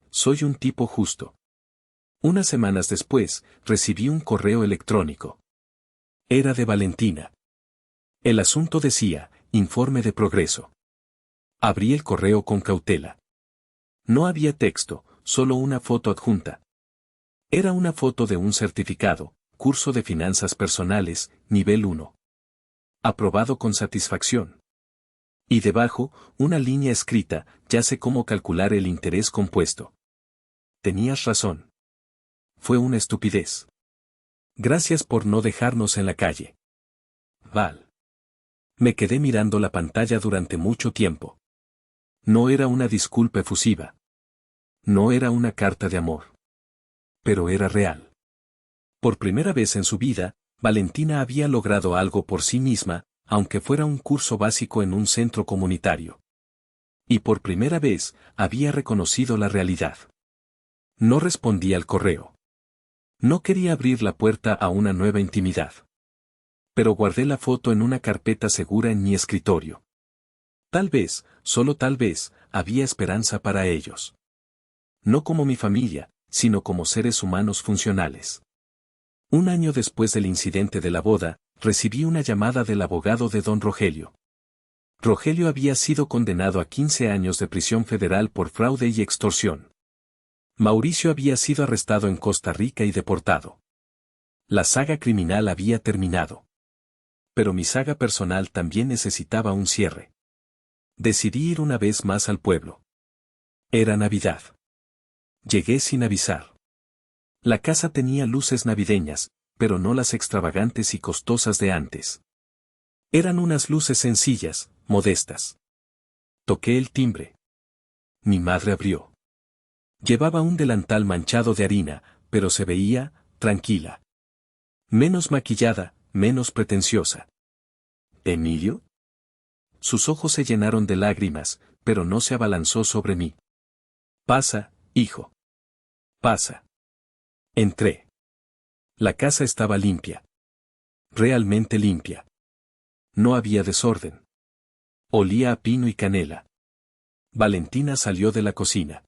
Soy un tipo justo. Unas semanas después, recibí un correo electrónico. Era de Valentina. El asunto decía, informe de progreso. Abrí el correo con cautela. No había texto, solo una foto adjunta. Era una foto de un certificado, curso de finanzas personales, nivel 1. Aprobado con satisfacción. Y debajo, una línea escrita, ya sé cómo calcular el interés compuesto. Tenías razón. Fue una estupidez. Gracias por no dejarnos en la calle. Val. Me quedé mirando la pantalla durante mucho tiempo. No era una disculpa efusiva. No era una carta de amor. Pero era real. Por primera vez en su vida, Valentina había logrado algo por sí misma, aunque fuera un curso básico en un centro comunitario. Y por primera vez, había reconocido la realidad. No respondí al correo. No quería abrir la puerta a una nueva intimidad. Pero guardé la foto en una carpeta segura en mi escritorio. Tal vez, solo tal vez, había esperanza para ellos. No como mi familia, sino como seres humanos funcionales. Un año después del incidente de la boda, recibí una llamada del abogado de don Rogelio. Rogelio había sido condenado a 15 años de prisión federal por fraude y extorsión. Mauricio había sido arrestado en Costa Rica y deportado. La saga criminal había terminado. Pero mi saga personal también necesitaba un cierre. Decidí ir una vez más al pueblo. Era Navidad. Llegué sin avisar. La casa tenía luces navideñas, pero no las extravagantes y costosas de antes. Eran unas luces sencillas, modestas. Toqué el timbre. Mi madre abrió. Llevaba un delantal manchado de harina, pero se veía, tranquila. Menos maquillada, menos pretenciosa. ¿Emilio? Sus ojos se llenaron de lágrimas, pero no se abalanzó sobre mí. Pasa, hijo. Pasa. Entré. La casa estaba limpia. Realmente limpia. No había desorden. Olía a pino y canela. Valentina salió de la cocina.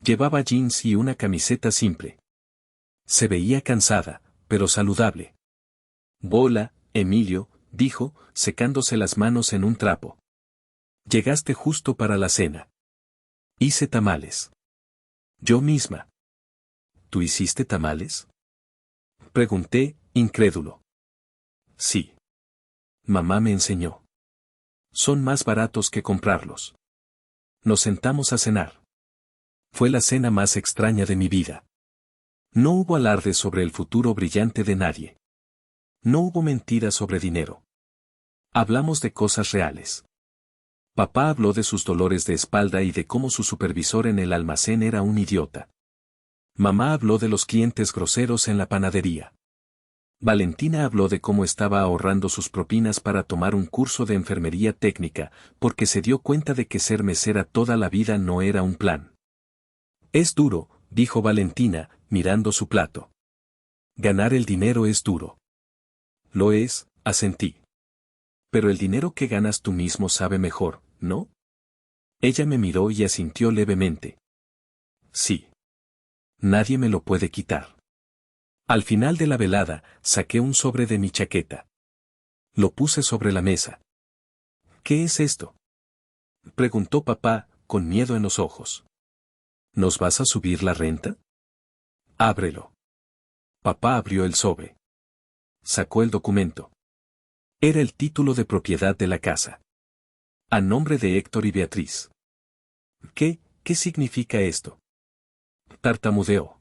Llevaba jeans y una camiseta simple. Se veía cansada, pero saludable. Bola, Emilio, dijo, secándose las manos en un trapo. Llegaste justo para la cena. Hice tamales. Yo misma. ¿Tú hiciste tamales? Pregunté, incrédulo. Sí. Mamá me enseñó. Son más baratos que comprarlos. Nos sentamos a cenar. Fue la cena más extraña de mi vida. No hubo alarde sobre el futuro brillante de nadie. No hubo mentiras sobre dinero. Hablamos de cosas reales. Papá habló de sus dolores de espalda y de cómo su supervisor en el almacén era un idiota. Mamá habló de los clientes groseros en la panadería. Valentina habló de cómo estaba ahorrando sus propinas para tomar un curso de enfermería técnica, porque se dio cuenta de que ser mesera toda la vida no era un plan. Es duro, dijo Valentina, mirando su plato. Ganar el dinero es duro. Lo es, asentí. Pero el dinero que ganas tú mismo sabe mejor, ¿no? Ella me miró y asintió levemente. Sí. Nadie me lo puede quitar. Al final de la velada, saqué un sobre de mi chaqueta. Lo puse sobre la mesa. ¿Qué es esto?, preguntó papá, con miedo en los ojos. ¿Nos vas a subir la renta? Ábrelo. Papá abrió el sobre. Sacó el documento. Era el título de propiedad de la casa. A nombre de Héctor y Beatriz. ¿Qué significa esto?, tartamudeó.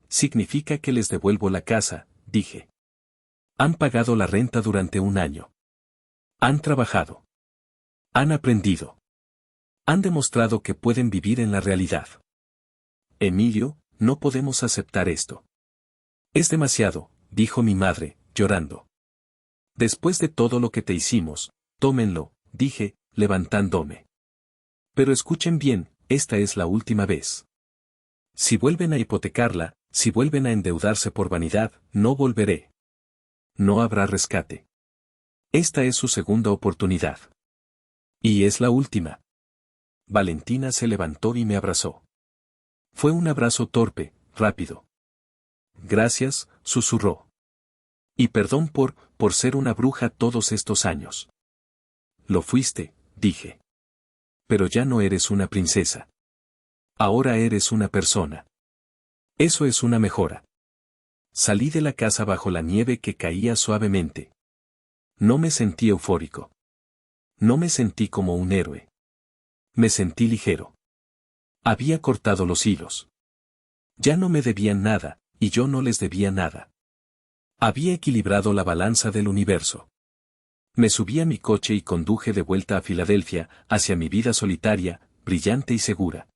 Significa que les devuelvo la casa, dije. Han pagado la renta durante un año. Han trabajado. Han aprendido. Han demostrado que pueden vivir en la realidad. Emilio, no podemos aceptar esto. Es demasiado, dijo mi madre, llorando. Después de todo lo que te hicimos, tómenlo, dije, levantándome. Pero escuchen bien, esta es la última vez. Si vuelven a hipotecarla, si vuelven a endeudarse por vanidad, no volveré. No habrá rescate. Esta es su segunda oportunidad. Y es la última. Valentina se levantó y me abrazó. Fue un abrazo torpe, rápido. Gracias, susurró. Y perdón por ser una bruja todos estos años. Lo fuiste, dije. Pero ya no eres una princesa. Ahora eres una persona. Eso es una mejora. Salí de la casa bajo la nieve que caía suavemente. No me sentí eufórico. No me sentí como un héroe. Me sentí ligero. Había cortado los hilos. Ya no me debían nada, y yo no les debía nada. Había equilibrado la balanza del universo. Me subí a mi coche y conduje de vuelta a Filadelfia, hacia mi vida solitaria, brillante y segura.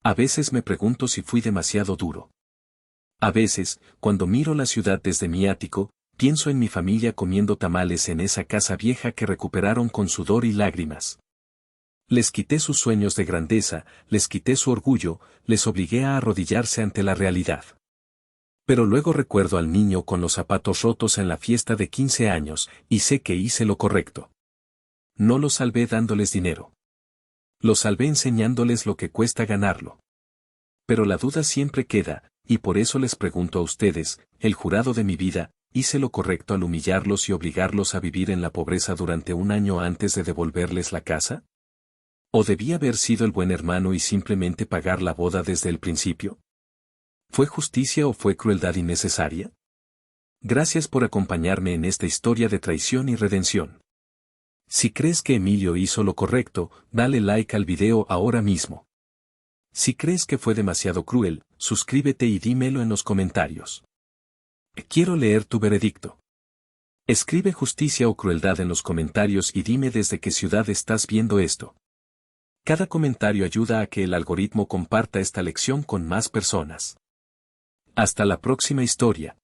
A veces me pregunto si fui demasiado duro. A veces, cuando miro la ciudad desde mi ático, pienso en mi familia comiendo tamales en esa casa vieja que recuperaron con sudor y lágrimas. Les quité sus sueños de grandeza, les quité su orgullo, les obligué a arrodillarse ante la realidad. Pero luego recuerdo al niño con los zapatos rotos en la fiesta de 15 años, y sé que hice lo correcto. No los salvé dándoles dinero. Los salvé enseñándoles lo que cuesta ganarlo. Pero la duda siempre queda, y por eso les pregunto a ustedes, el jurado de mi vida, ¿hice lo correcto al humillarlos y obligarlos a vivir en la pobreza durante un año antes de devolverles la casa? ¿O debí haber sido el buen hermano y simplemente pagar la boda desde el principio? ¿Fue justicia o fue crueldad innecesaria? Gracias por acompañarme en esta historia de traición y redención. Si crees que Emilio hizo lo correcto, dale like al video ahora mismo. Si crees que fue demasiado cruel, suscríbete y dímelo en los comentarios. Quiero leer tu veredicto. Escribe justicia o crueldad en los comentarios y dime desde qué ciudad estás viendo esto. Cada comentario ayuda a que el algoritmo comparta esta lección con más personas. Hasta la próxima historia.